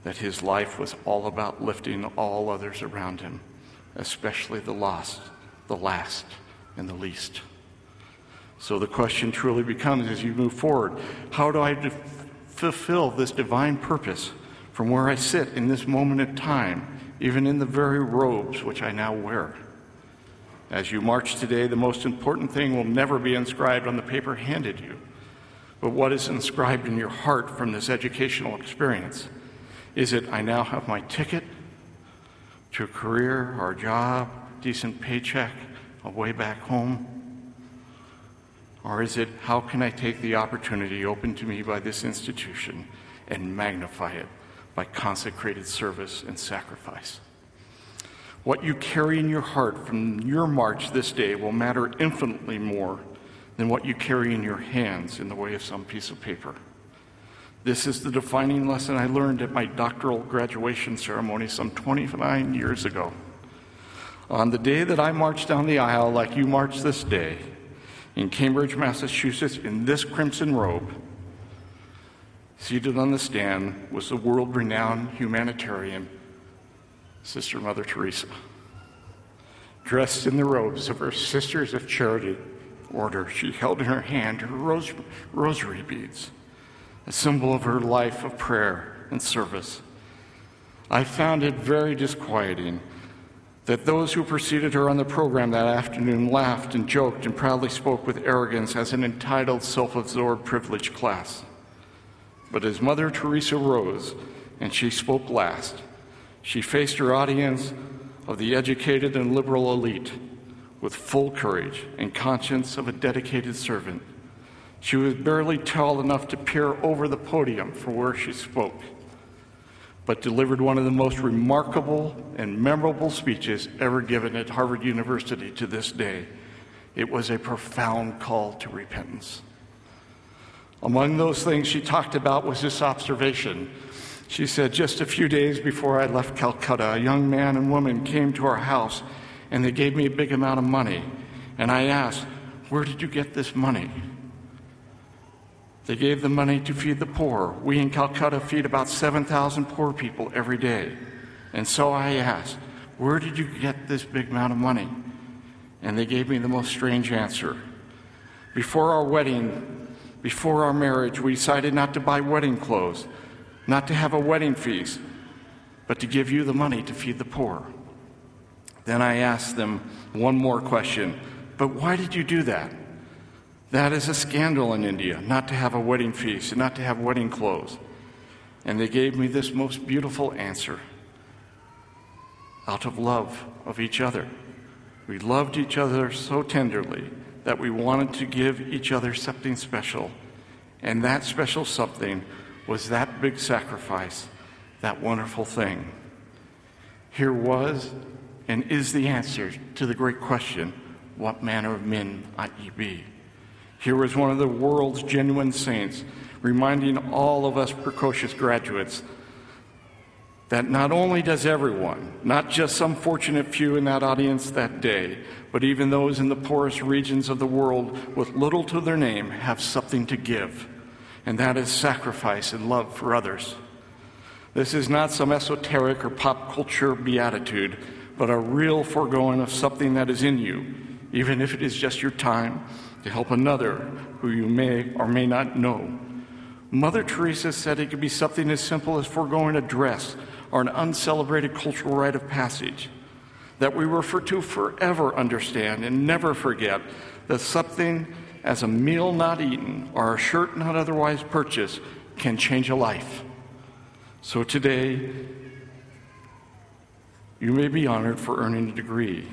that his life was all about lifting all others around him, especially the lost, the last, and the least. So the question truly becomes, as you move forward, how do I fulfill this divine purpose from where I sit in this moment of time, even in the very robes which I now wear? As you march today, the most important thing will never be inscribed on the paper handed you, but what is inscribed in your heart from this educational experience. Is it, I now have my ticket to a career or a job, decent paycheck, a way back home? Or is it, how can I take the opportunity open to me by this institution and magnify it by consecrated service and sacrifice? What you carry in your heart from your march this day will matter infinitely more than what you carry in your hands in the way of some piece of paper. This is the defining lesson I learned at my doctoral graduation ceremony some 29 years ago. On the day that I marched down the aisle like you marched this day, in Cambridge, Massachusetts, in this crimson robe, seated on the stand was the world-renowned humanitarian, Sister Mother Teresa. Dressed in the robes of her Sisters of Charity order, she held in her hand her rosary beads, a symbol of her life of prayer and service. I found it very disquieting that those who preceded her on the program that afternoon laughed and joked and proudly spoke with arrogance as an entitled, self-absorbed, privileged class. But as Mother Teresa rose and she spoke last, she faced her audience of the educated and liberal elite with full courage and conscience of a dedicated servant. She was barely tall enough to peer over the podium from where she spoke, but delivered one of the most remarkable and memorable speeches ever given at Harvard University to this day. It was a profound call to repentance. Among those things she talked about was this observation. She said, just a few days before I left Calcutta, a young man and woman came to our house and they gave me a big amount of money. And I asked, where did you get this money? They gave the money to feed the poor. We in Calcutta feed about 7,000 poor people every day. And so I asked, where did you get this big amount of money? And they gave me the most strange answer. Before our wedding, before our marriage, we decided not to buy wedding clothes, not to have a wedding feast, but to give you the money to feed the poor. Then I asked them one more question, but why did you do that? That is a scandal in India, not to have a wedding feast and not to have wedding clothes. And they gave me this most beautiful answer. Out of love of each other. We loved each other so tenderly that we wanted to give each other something special. And that special something was that big sacrifice, that wonderful thing. Here was and is the answer to the great question, what manner of men ought ye be? Here was one of the world's genuine saints, reminding all of us precocious graduates that not only does everyone, not just some fortunate few in that audience that day, but even those in the poorest regions of the world with little to their name have something to give, and that is sacrifice and love for others. This is not some esoteric or pop culture beatitude, but a real foregoing of something that is in you, even if it is just your time to help another who you may or may not know. Mother Teresa said it could be something as simple as foregoing a dress or an uncelebrated cultural rite of passage, that we were to forever understand and never forget that something as a meal not eaten or a shirt not otherwise purchased can change a life. So today, you may be honored for earning a degree,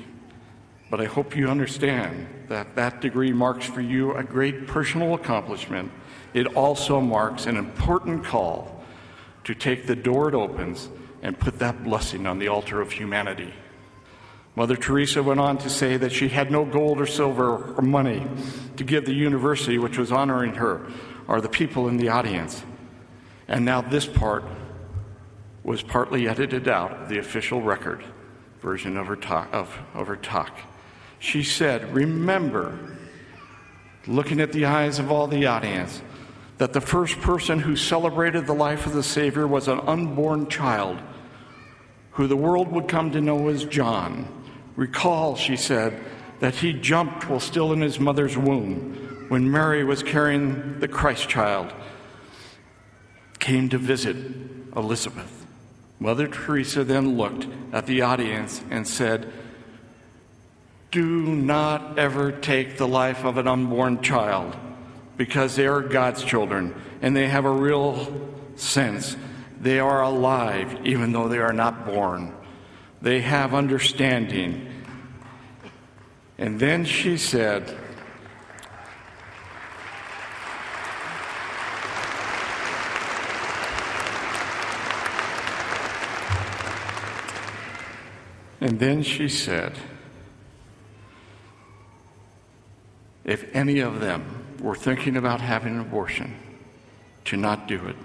but I hope you understand that that degree marks for you a great personal accomplishment. It also marks an important call to take the door it opens and put that blessing on the altar of humanity. Mother Teresa went on to say that she had no gold or silver or money to give the university which was honoring her or the people in the audience. And now this part was partly edited out of the official record version of her talk. She said, remember, looking at the eyes of all the audience, that the first person who celebrated the life of the Savior was an unborn child who the world would come to know as John. Recall, she said, that he jumped while still in his mother's womb when Mary was carrying the Christ child, came to visit Elizabeth. Mother Teresa then looked at the audience and said, do not ever take the life of an unborn child, because they are God's children and they have a real sense. They are alive even though they are not born. They have understanding. And then she said, And then she said, if any of them were thinking about having an abortion, to not do it,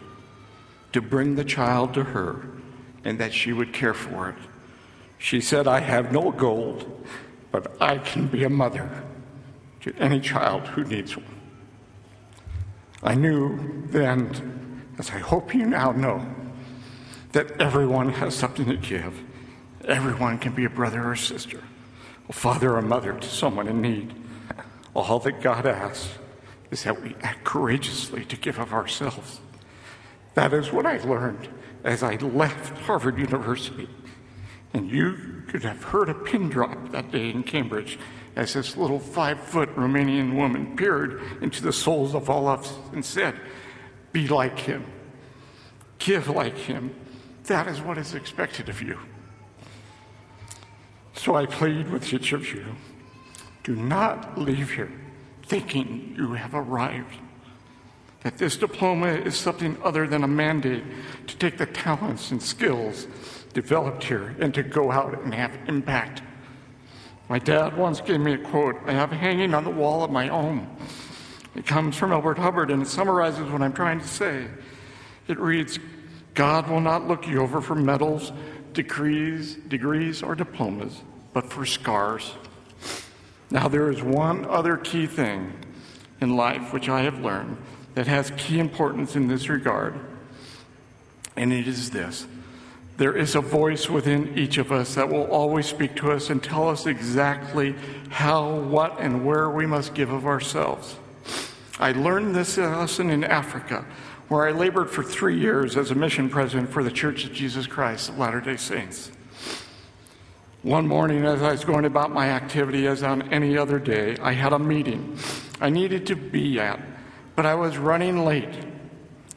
to bring the child to her, and that she would care for it. She said, I have no gold, but I can be a mother to any child who needs one. I knew then, as I hope you now know, that everyone has something to give. Everyone can be a brother or sister, a father or mother to someone in need. All that God asks is that we act courageously to give of ourselves. That is what I learned as I left Harvard University. And you could have heard a pin drop that day in Cambridge as this little 5-foot Romanian woman peered into the souls of all of us and said, be like him, give like him. That is what is expected of you. So I plead with each of you, do not leave here thinking you have arrived, that this diploma is something other than a mandate to take the talents and skills developed here and to go out and have impact. My dad once gave me a quote I have hanging on the wall of my home. It comes from Elbert Hubbard, and it summarizes what I'm trying to say. It reads, God will not look you over for medals, degrees, or diplomas, but for scars. Now, there is one other key thing in life which I have learned that has key importance in this regard, and it is this. There is a voice within each of us that will always speak to us and tell us exactly how, what, and where we must give of ourselves. I learned this lesson in Africa, where I labored for 3 years as a mission president for the Church of Jesus Christ of Latter-day Saints. One morning, as I was going about my activity as on any other day, I had a meeting I needed to be at, but I was running late.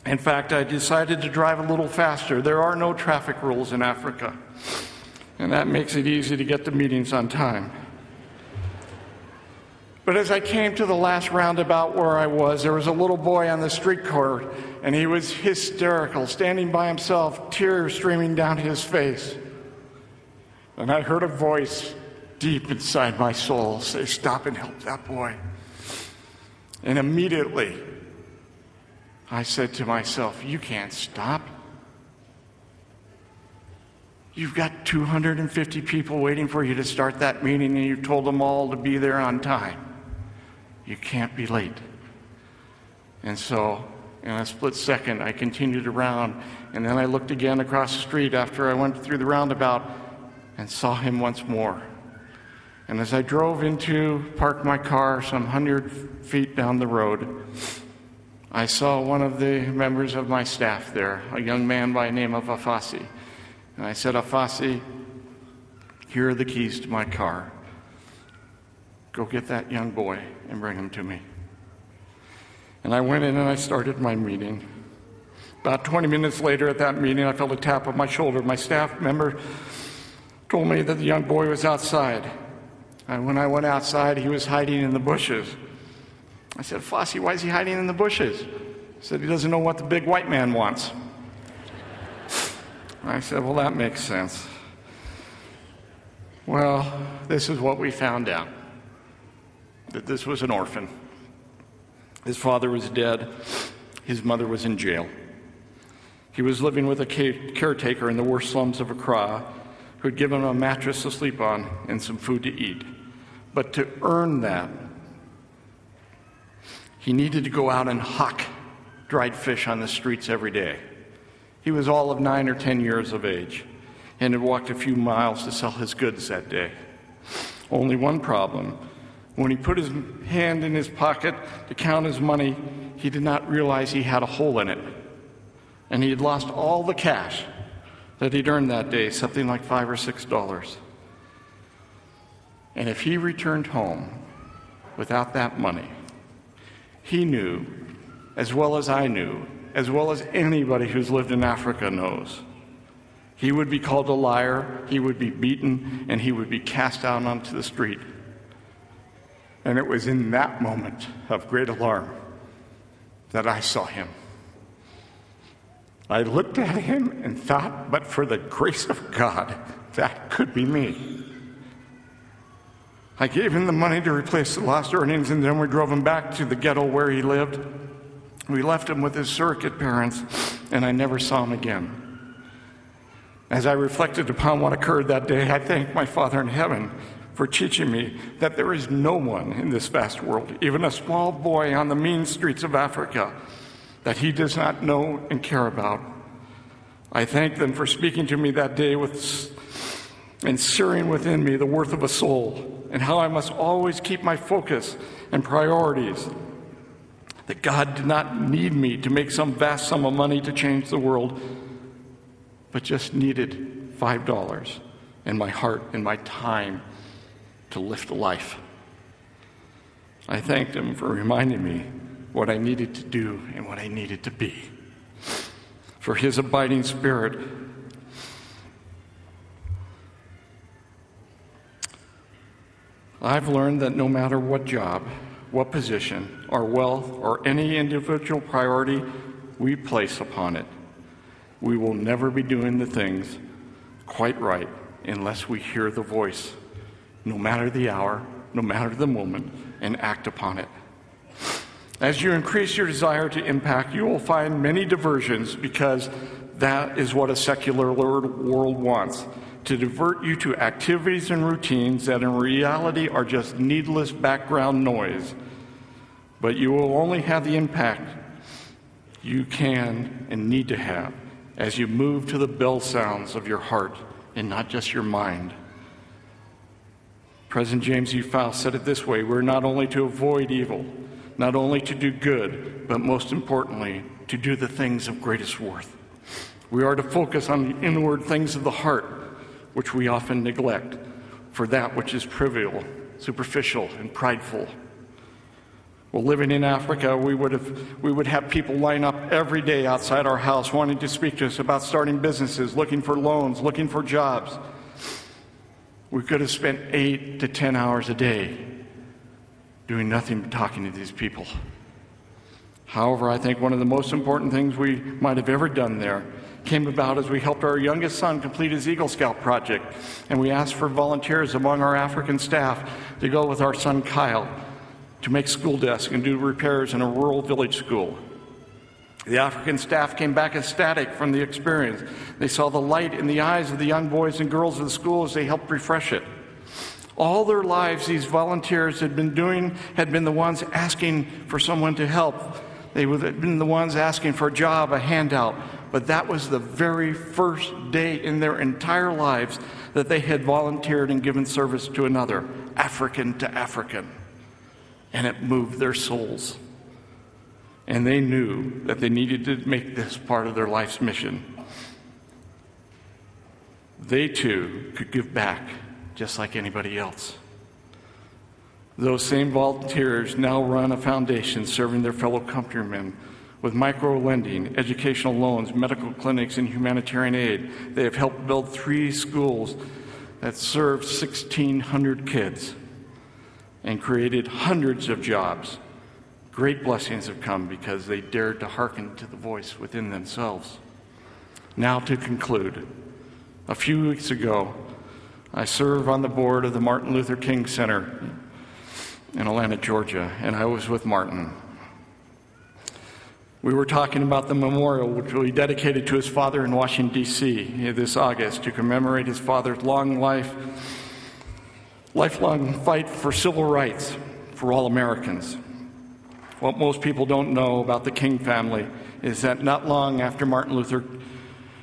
In fact, I decided to drive a little faster. There are no traffic rules in Africa, and that makes it easy to get to meetings on time. But as I came to the last roundabout where I was, there was a little boy on the street corner, and he was hysterical, standing by himself, tears streaming down his face. And I heard a voice deep inside my soul say, stop and help that boy. And immediately, I said to myself, you can't stop. You've got 250 people waiting for you to start that meeting, and you told them all to be there on time. You can't be late. And so, in a split second, I continued around, and then I looked again across the street after I went through the roundabout and saw him once more. And as I drove parked my car some 100 feet down the road, I saw one of the members of my staff there, a young man by the name of Afasi. And I said, Afasi, here are the keys to my car. Go get that young boy and bring him to me. And I went in and I started my meeting. About 20 minutes later at that meeting, I felt a tap on my shoulder. My staff member told me that the young boy was outside. And when I went outside, he was hiding in the bushes. I said, Fossey, why is he hiding in the bushes? He said, he doesn't know what the big white man wants. I said, well, that makes sense. Well, this is what we found out, that this was an orphan. His father was dead. His mother was in jail. He was living with a caretaker in the worst slums of Accra, who had given him a mattress to sleep on and some food to eat. But to earn that, he needed to go out and hawk dried fish on the streets every day. He was all of 9 or 10 years of age and had walked a few miles to sell his goods that day. Only one problem. When he put his hand in his pocket to count his money, he did not realize he had a hole in it. And he had lost all the cash that he'd earned that day, something like $5 or $6. And if he returned home without that money, he knew, as well as I knew, as well as anybody who's lived in Africa knows, he would be called a liar, he would be beaten, and he would be cast out onto the street. And it was in that moment of great alarm that I saw him. I looked at him and thought, but for the grace of God, that could be me. I gave him the money to replace the lost earnings, and then we drove him back to the ghetto where he lived. We left him with his surrogate parents, and I never saw him again. As I reflected upon what occurred that day, I thank my Father in heaven for teaching me that there is no one in this vast world, even a small boy on the mean streets of Africa, that he does not know and care about. I thank them for speaking to me that day and searing within me the worth of a soul, and how I must always keep my focus and priorities. That God did not need me to make some vast sum of money to change the world, but just needed $5 and my heart and my time to lift a life. I thanked him for reminding me what I needed to do and what I needed to be. For his abiding spirit. I've learned that no matter what job, what position, or wealth, or any individual priority we place upon it, we will never be doing the things quite right unless we hear the voice, no matter the hour, no matter the moment, and act upon it. As you increase your desire to impact, you will find many diversions, because that is what a secular world wants, to divert you to activities and routines that in reality are just needless background noise. But you will only have the impact you can and need to have as you move to the bell sounds of your heart and not just your mind. President James E. Faust said it this way: we're not only to avoid evil, not only to do good, but most importantly, to do the things of greatest worth. We are to focus on the inward things of the heart, which we often neglect, for that which is trivial, superficial, and prideful. Well, living in Africa, we would have people line up every day outside our house wanting to speak to us about starting businesses, looking for loans, looking for jobs. We could have spent 8 to 10 hours a day doing nothing but talking to these people. However, I think one of the most important things we might have ever done there came about as we helped our youngest son complete his Eagle Scout project, and we asked for volunteers among our African staff to go with our son Kyle to make school desks and do repairs in a rural village school. The African staff came back ecstatic from the experience. They saw the light in the eyes of the young boys and girls of the school as they helped refresh it. All their lives, these volunteers had been the ones asking for someone to help. They would have been the ones asking for a job, a handout. But that was the very first day in their entire lives that they had volunteered and given service to another, African to African. And it moved their souls. And they knew that they needed to make this part of their life's mission. They too could give back just like anybody else. Those same volunteers now run a foundation serving their fellow countrymen with micro-lending, educational loans, medical clinics, and humanitarian aid. They have helped build 3 schools that serve 1,600 kids and created hundreds of jobs. Great blessings have come because they dared to hearken to the voice within themselves. Now to conclude, a few weeks ago, I serve on the board of the Martin Luther King Center in Atlanta, Georgia, and I was with Martin. We were talking about the memorial which will be dedicated to his father in Washington, D.C. this August to commemorate his father's lifelong fight for civil rights for all Americans. What most people don't know about the King family is that not long after Martin Luther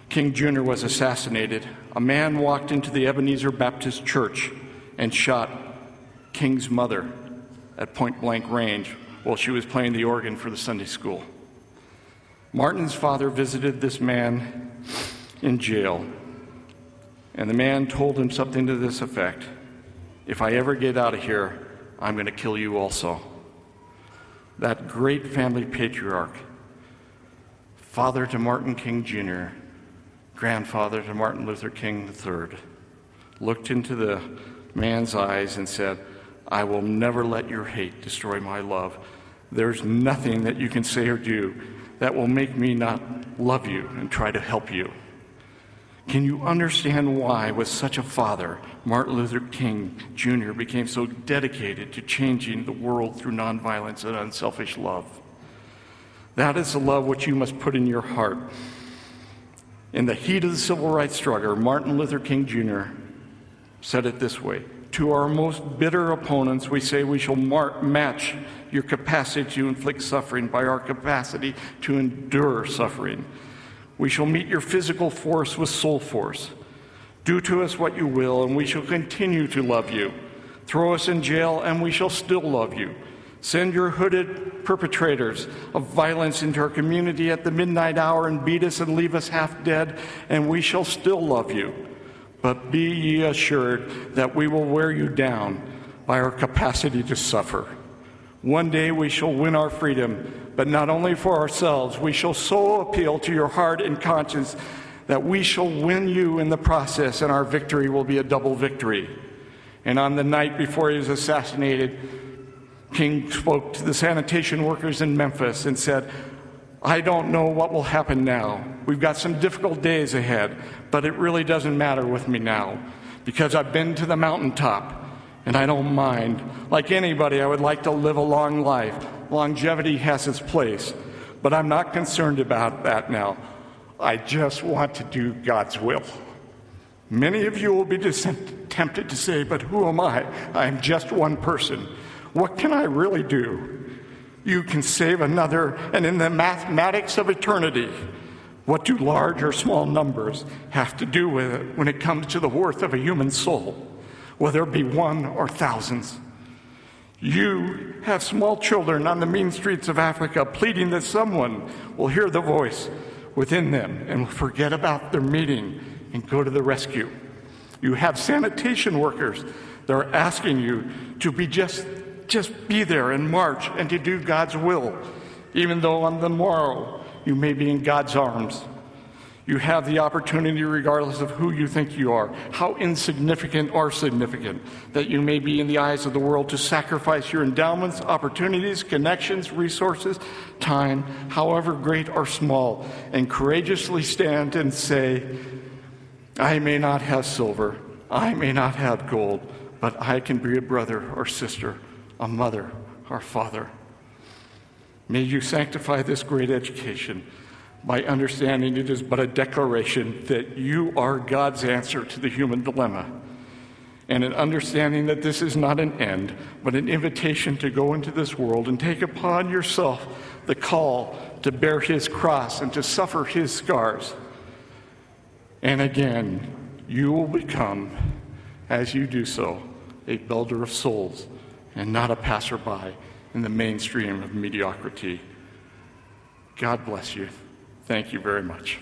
King Jr. was assassinated, a man walked into the Ebenezer Baptist Church and shot King's mother at point-blank range while she was playing the organ for the Sunday school. Martin's father visited this man in jail, and the man told him something to this effect: "If I ever get out of here, I'm going to kill you also." That great family patriarch, father to Martin King Jr., grandfather to Martin Luther King III, looked into the man's eyes and said, "I will never let your hate destroy my love. There's nothing that you can say or do that will make me not love you and try to help you. Can you understand why, with such a father, Martin Luther King Jr. became so dedicated to changing the world through nonviolence and unselfish love? That is the love which you must put in your heart. In the heat of the civil rights struggle, Martin Luther King Jr. said it this way: "To our most bitter opponents, we say we shall match your capacity to inflict suffering by our capacity to endure suffering. We shall meet your physical force with soul force. Do to us what you will, and we shall continue to love you. Throw us in jail, and we shall still love you. Send your hooded perpetrators of violence into our community at the midnight hour and beat us and leave us half dead, and we shall still love you. But be ye assured that we will wear you down by our capacity to suffer. One day we shall win our freedom, but not only for ourselves. We shall so appeal to your heart and conscience that we shall win you in the process, and our victory will be a double victory." And on the night before he was assassinated, King spoke to the sanitation workers in Memphis and said, "I don't know what will happen now. We've got some difficult days ahead, but it really doesn't matter with me now, because I've been to the mountaintop, and I don't mind. Like anybody, I would like to live a long life. Longevity has its place, but I'm not concerned about that now. I just want to do God's will." Many of you will be tempted to say, "But who am I? I am just one person. What can I really do?" You can save another, and in the mathematics of eternity, what do large or small numbers have to do with it when it comes to the worth of a human soul, whether it be one or thousands? You have small children on the mean streets of Africa pleading that someone will hear the voice within them and will forget about their meeting and go to the rescue. You have sanitation workers that are asking you to be just be there and march and to do God's will, even though on the morrow you may be in God's arms. You have the opportunity, regardless of who you think you are, how insignificant or significant that you may be in the eyes of the world, to sacrifice your endowments, opportunities, connections, resources, time, however great or small, and courageously stand and say, "I may not have silver, I may not have gold, but I can be a brother or sister, a mother or father." May you sanctify this great education by understanding it is but a declaration that you are God's answer to the human dilemma, and an understanding that this is not an end, but an invitation to go into this world and take upon yourself the call to bear his cross and to suffer his scars. And again, you will become, as you do so, a builder of souls and not a passerby in the mainstream of mediocrity. God bless you. Thank you very much.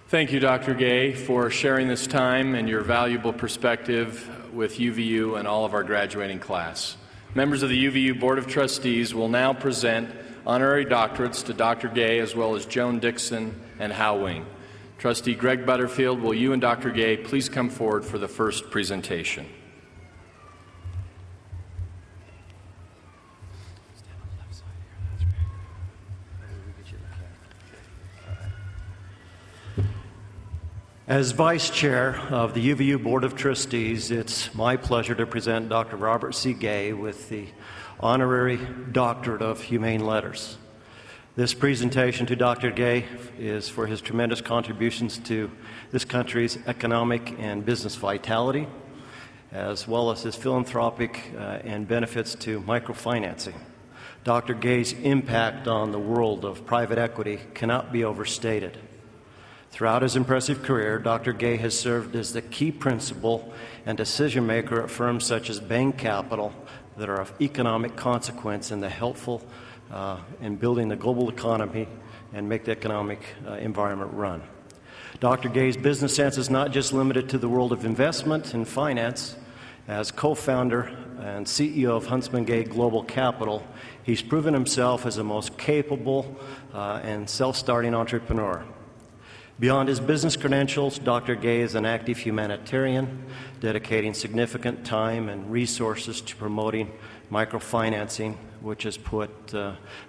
Thank you, Dr. Gay, for sharing this time and your valuable perspective with UVU and all of our graduating class. Members of the UVU Board of Trustees will now present honorary doctorates to Dr. Gay as well as John Dixon and Hal Wing. Trustee Greg Butterfield, will you and Dr. Gay please come forward for the first presentation? As Vice Chair of the UVU Board of Trustees, it's my pleasure to present Dr. Robert Sigue with the Honorary Doctorate of Humane Letters. This presentation to Dr. Gay is for his tremendous contributions to this country's economic and business vitality, as well as his philanthropic and benefits to microfinancing. Dr. Gay's impact on the world of private equity cannot be overstated. Throughout his impressive career, Dr. Gay has served as the key principal and decision maker at firms such as Bain Capital that are of economic consequence in the helpful in building the global economy and make the economic environment run. Dr. Gay's business sense is not just limited to the world of investment and finance, As co-founder and CEO of Huntsman Gay Global Capital, he's proven himself as a most capable and self-starting entrepreneur. Beyond his business credentials, Dr. Gay is an active humanitarian, dedicating significant time and resources to promoting microfinancing, which has put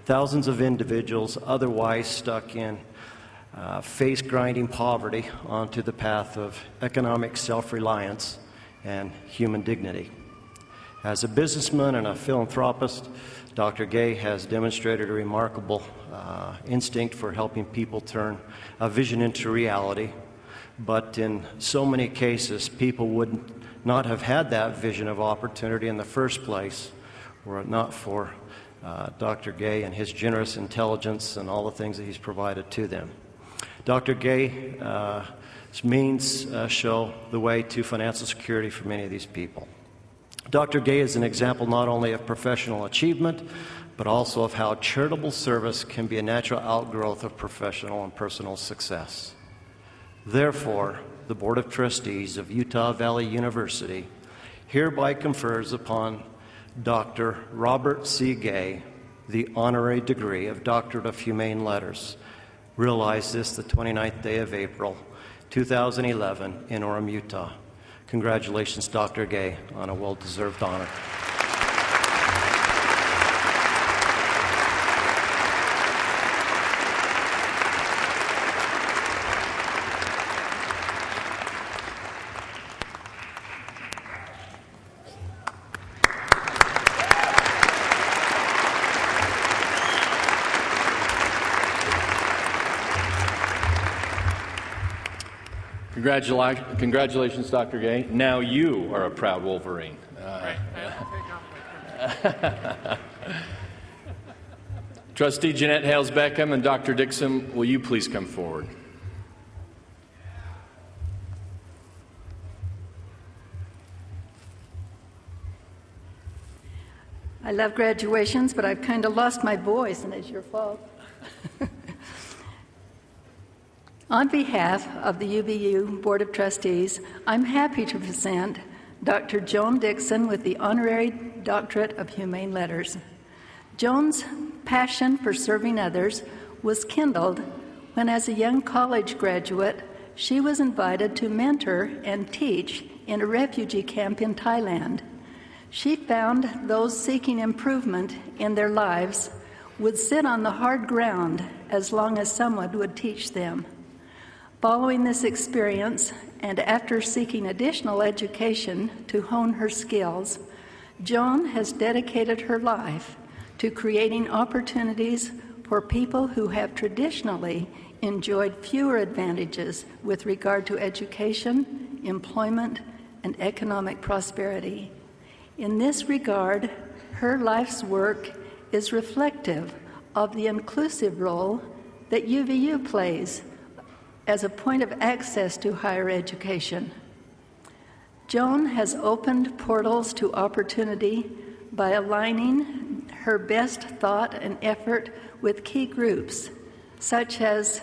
thousands of individuals otherwise stuck in face-grinding poverty onto the path of economic self-reliance and human dignity. As a businessman and a philanthropist, Dr. Gay has demonstrated a remarkable instinct for helping people turn a vision into reality, but in so many cases, people would not have had that vision of opportunity in the first place were it not for Dr. Gay and his generous intelligence and all the things that he's provided to them. Dr. Gay's means show the way to financial security for many of these people. Dr. Gay is an example not only of professional achievement, but also of how charitable service can be a natural outgrowth of professional and personal success. Therefore, the Board of Trustees of Utah Valley University hereby confers upon Dr. Robert Sigue the honorary degree of Doctorate of Humane Letters. Realized this the 29th day of April, 2011 in Orem, Utah. Congratulations, Dr. Gay, on a well-deserved honor. Congratulations, Dr. Gay. Now you are a proud Wolverine. Trustee Jeanette Hales-Beckham and Dr. Dixon, will you please come forward? I love graduations, but I've kind of lost my voice, and it's your fault. On behalf of the UVU Board of Trustees, I'm happy to present Dr. John Dixon with the Honorary Doctorate of Humane Letters. Joan's passion for serving others was kindled when, as a young college graduate, she was invited to mentor and teach in a refugee camp in Thailand. She found those seeking improvement in their lives would sit on the hard ground as long as someone would teach them. Following this experience, and after seeking additional education to hone her skills, Joan has dedicated her life to creating opportunities for people who have traditionally enjoyed fewer advantages with regard to education, employment, and economic prosperity. In this regard, her life's work is reflective of the inclusive role that UVU plays as a point of access to higher education. Joan has opened portals to opportunity by aligning her best thought and effort with key groups, such as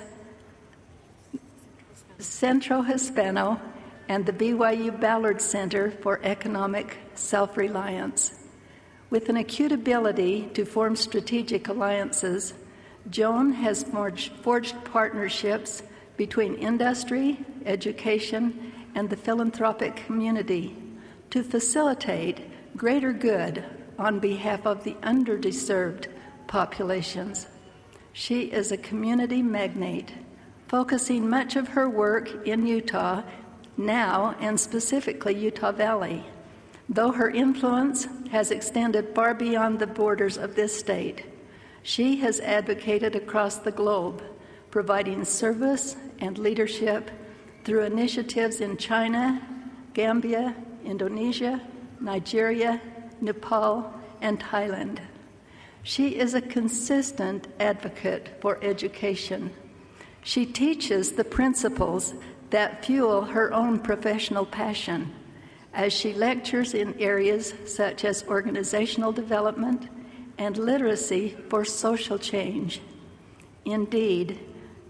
Centro Hispano and the BYU Ballard Center for Economic Self-Reliance. With an acute ability to form strategic alliances, Joan has forged partnerships between industry, education, and the philanthropic community to facilitate greater good on behalf of the underserved populations. She is a community magnate, focusing much of her work in Utah now, and specifically Utah Valley, though her influence has extended far beyond the borders of this state. She has advocated across the globe, providing service and leadership through initiatives in China, Gambia, Indonesia, Nigeria, Nepal, and Thailand. She is a consistent advocate for education. She teaches the principles that fuel her own professional passion as she lectures in areas such as organizational development and literacy for social change. Indeed,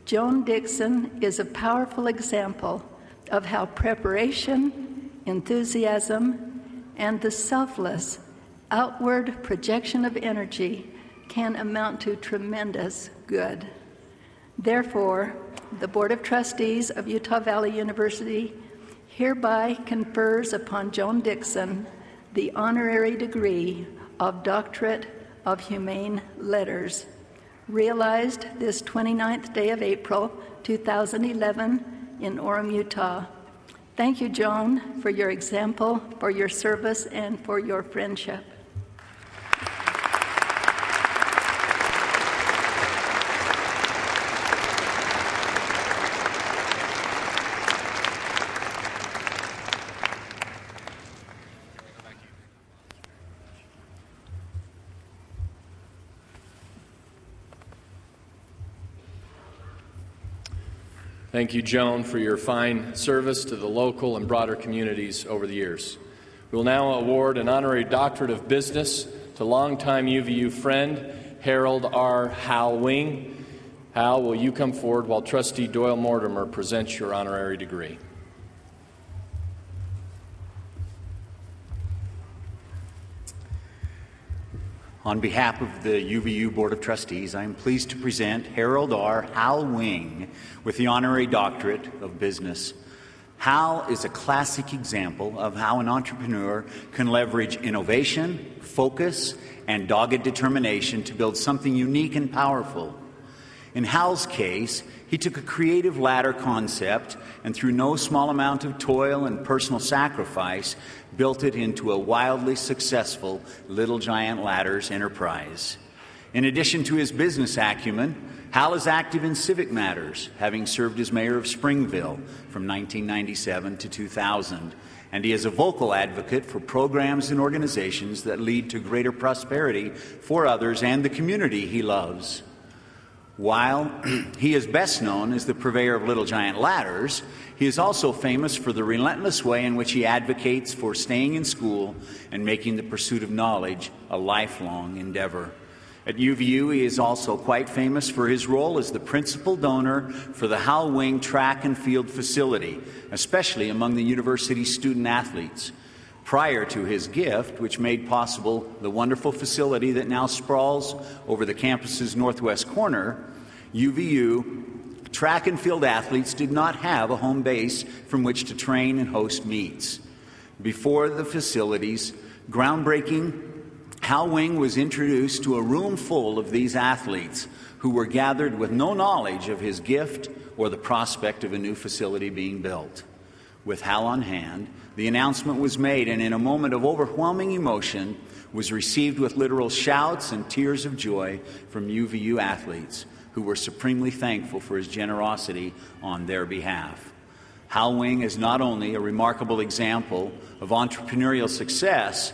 Joan Dixon is a powerful example of how preparation, enthusiasm, and the selfless outward projection of energy can amount to tremendous good. Therefore, the Board of Trustees of Utah Valley University hereby confers upon John Dixon the honorary degree of Doctorate of Humane Letters, realized this 29th day of April, 2011 in Orem, Utah. Thank you, Joan, for your example, for your service, and for your friendship. Thank you, Joan, for your fine service to the local and broader communities over the years. We will now award an honorary doctorate of business to longtime UVU friend Harold R. Hal Wing. Hal, will you come forward while Trustee Doyle Mortimer presents your honorary degree? On behalf of the UVU Board of Trustees, I am pleased to present Harold R. Hal Wing with the Honorary Doctorate of Business. Hal is a classic example of how an entrepreneur can leverage innovation, focus, and dogged determination to build something unique and powerful. In Hal's case, he took a creative ladder concept and through no small amount of toil and personal sacrifice, built it into a wildly successful Little Giant Ladders enterprise. In addition to his business acumen, Hal is active in civic matters, having served as mayor of Springville from 1997 to 2000, and he is a vocal advocate for programs and organizations that lead to greater prosperity for others and the community he loves. While he is best known as the purveyor of Little Giant Ladders, he is also famous for the relentless way in which he advocates for staying in school and making the pursuit of knowledge a lifelong endeavor. At UVU, he is also quite famous for his role as the principal donor for the Hal Wing track and field facility, especially among the university's student athletes. Prior to his gift, which made possible the wonderful facility that now sprawls over the campus's northwest corner, UVU track and field athletes did not have a home base from which to train and host meets. Before the facility's groundbreaking, Hal Wing was introduced to a room full of these athletes who were gathered with no knowledge of his gift or the prospect of a new facility being built. With Hal on hand, the announcement was made, and in a moment of overwhelming emotion, was received with literal shouts and tears of joy from UVU athletes who were supremely thankful for his generosity on their behalf. Hal Wing is not only a remarkable example of entrepreneurial success,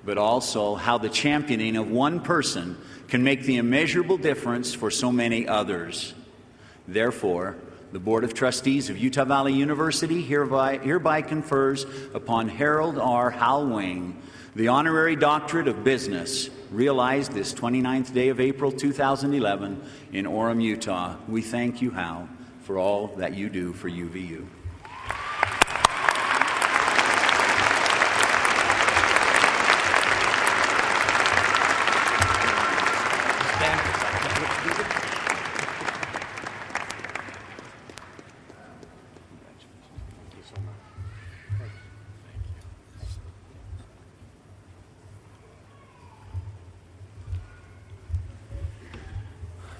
but also how the championing of one person can make the immeasurable difference for so many others. Therefore, the Board of Trustees of Utah Valley University hereby confers upon Harold R. Hal Wing the Honorary Doctorate of Business, realized this 29th day of April 2011 in Orem, Utah. We thank you, Hal, for all that you do for UVU.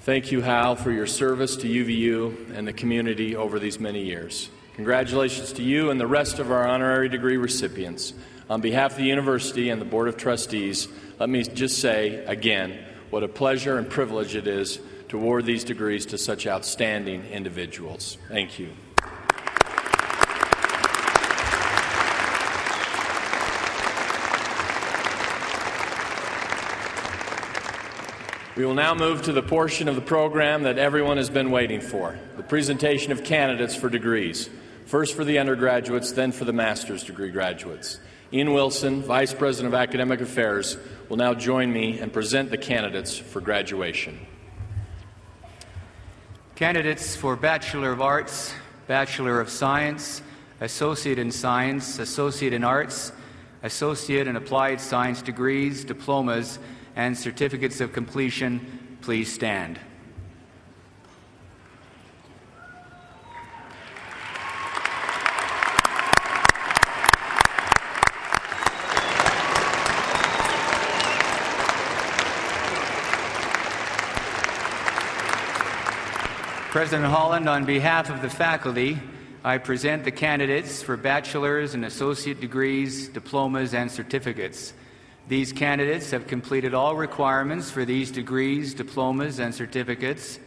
Thank you, Hal, for your service to UVU and the community over these many years. Congratulations to you and the rest of our honorary degree recipients. On behalf of the university and the Board of Trustees, let me just say again what a pleasure and privilege it is to award these degrees to such outstanding individuals. Thank you. We will now move to the portion of the program that everyone has been waiting for, the presentation of candidates for degrees, first for the undergraduates, then for the master's degree graduates. Ian Wilson, Vice President of Academic Affairs, will now join me and present the candidates for graduation. Candidates for Bachelor of Arts, Bachelor of Science, Associate in Science, Associate in Arts, associate and applied science degrees, diplomas, and certificates of completion, please stand. President Holland, on behalf of the faculty, I present the candidates for bachelor's and associate degrees, diplomas, and certificates. These candidates have completed all requirements for these degrees, diplomas, and certificates,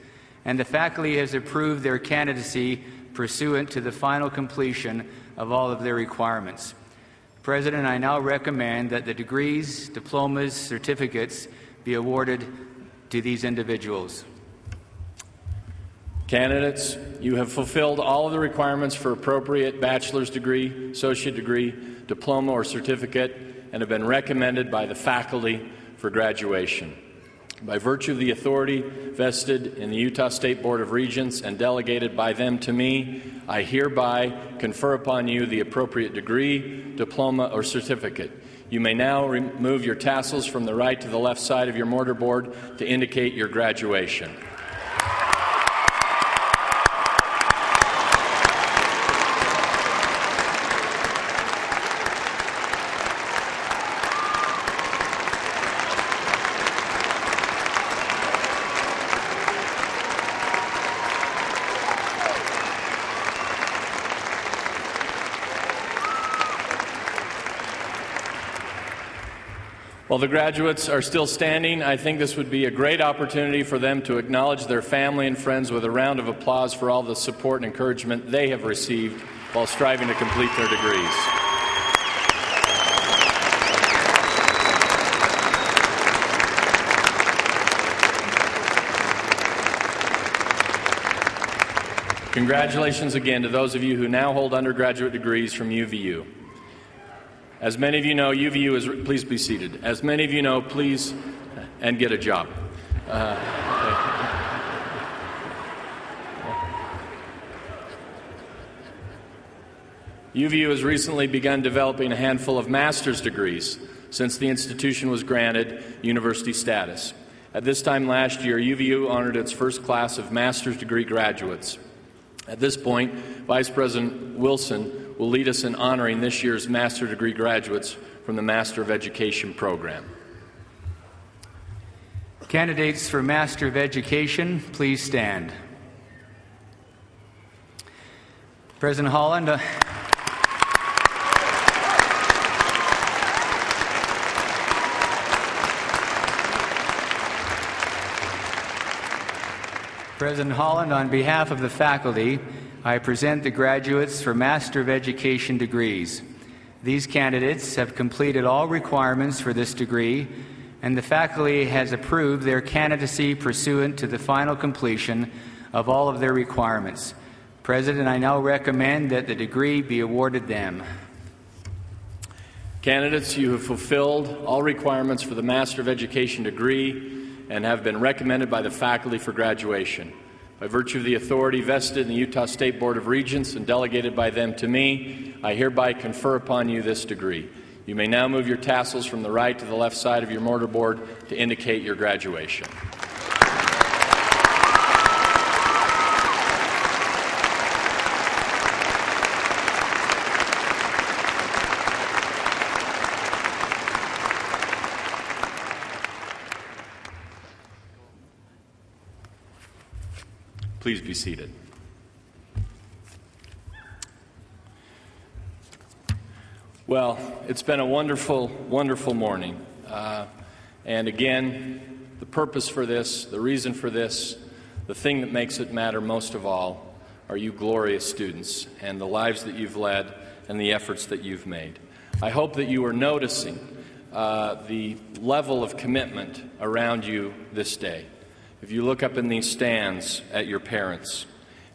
and the faculty has approved their candidacy pursuant to the final completion of all of their requirements. President, I now recommend that the degrees, diplomas, certificates be awarded to these individuals. Candidates, you have fulfilled all of the requirements for appropriate bachelor's degree, associate degree, diploma, or certificate, and have been recommended by the faculty for graduation. By virtue of the authority vested in the Utah State Board of Regents and delegated by them to me, I hereby confer upon you the appropriate degree, diploma, or certificate. You may now remove your tassels from the right to the left side of your mortarboard to indicate your graduation. While the graduates are still standing, I think this would be a great opportunity for them to acknowledge their family and friends with a round of applause for all the support and encouragement they have received while striving to complete their degrees. Congratulations again to those of you who now hold undergraduate degrees from UVU. As many of you know, UVU is, please be seated. As many of you know, please, and get a job. UVU has recently begun developing a handful of master's degrees since the institution was granted university status. At this time last year, UVU honored its first class of master's degree graduates. At this point, Vice President Wilson will lead us in honoring this year's master degree graduates from the Master of Education program. Candidates for Master of Education, please stand. President Holland, President Holland, on behalf of the faculty, I present the graduates for Master of Education degrees. These candidates have completed all requirements for this degree, and the faculty has approved their candidacy pursuant to the final completion of all of their requirements. President, I now recommend that the degree be awarded them. Candidates, you have fulfilled all requirements for the Master of Education degree and have been recommended by the faculty for graduation. By virtue of the authority vested in the Utah State Board of Regents and delegated by them to me, I hereby confer upon you this degree. You may now move your tassels from the right to the left side of your mortarboard to indicate your graduation. Please be seated. Well, it's been a wonderful, wonderful morning. And again, the purpose for this, the reason for this, the thing that makes it matter most of all are you glorious students and the lives that you've led and the efforts that you've made. I hope that you are noticing the level of commitment around you this day. If you look up in these stands at your parents,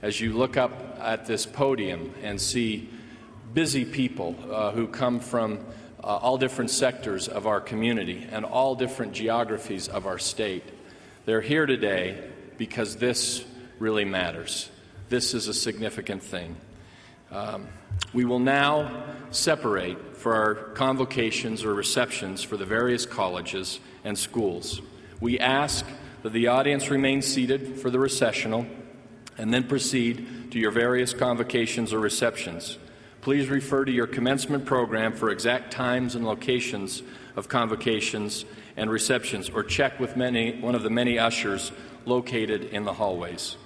as you look up at this podium and see busy people who come from all different sectors of our community and all different geographies of our state, they're here today because this really matters. This is a significant thing. We will now separate for our convocations or receptions for the various colleges and schools. We ask that the audience remain seated for the recessional and then proceed to your various convocations or receptions. Please refer to your commencement program for exact times and locations of convocations and receptions, or check with one of the many ushers located in the hallways.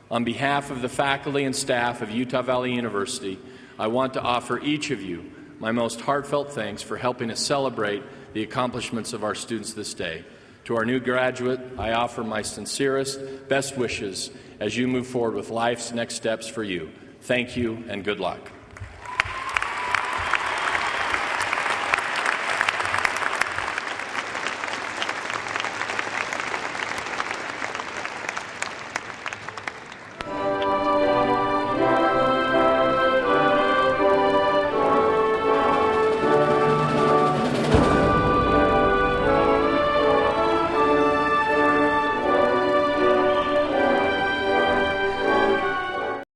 On behalf of the faculty and staff of Utah Valley University, I want to offer each of you my most heartfelt thanks for helping us celebrate the accomplishments of our students this day. To our new graduate, I offer my sincerest, best wishes as you move forward with life's next steps for you. Thank you and good luck.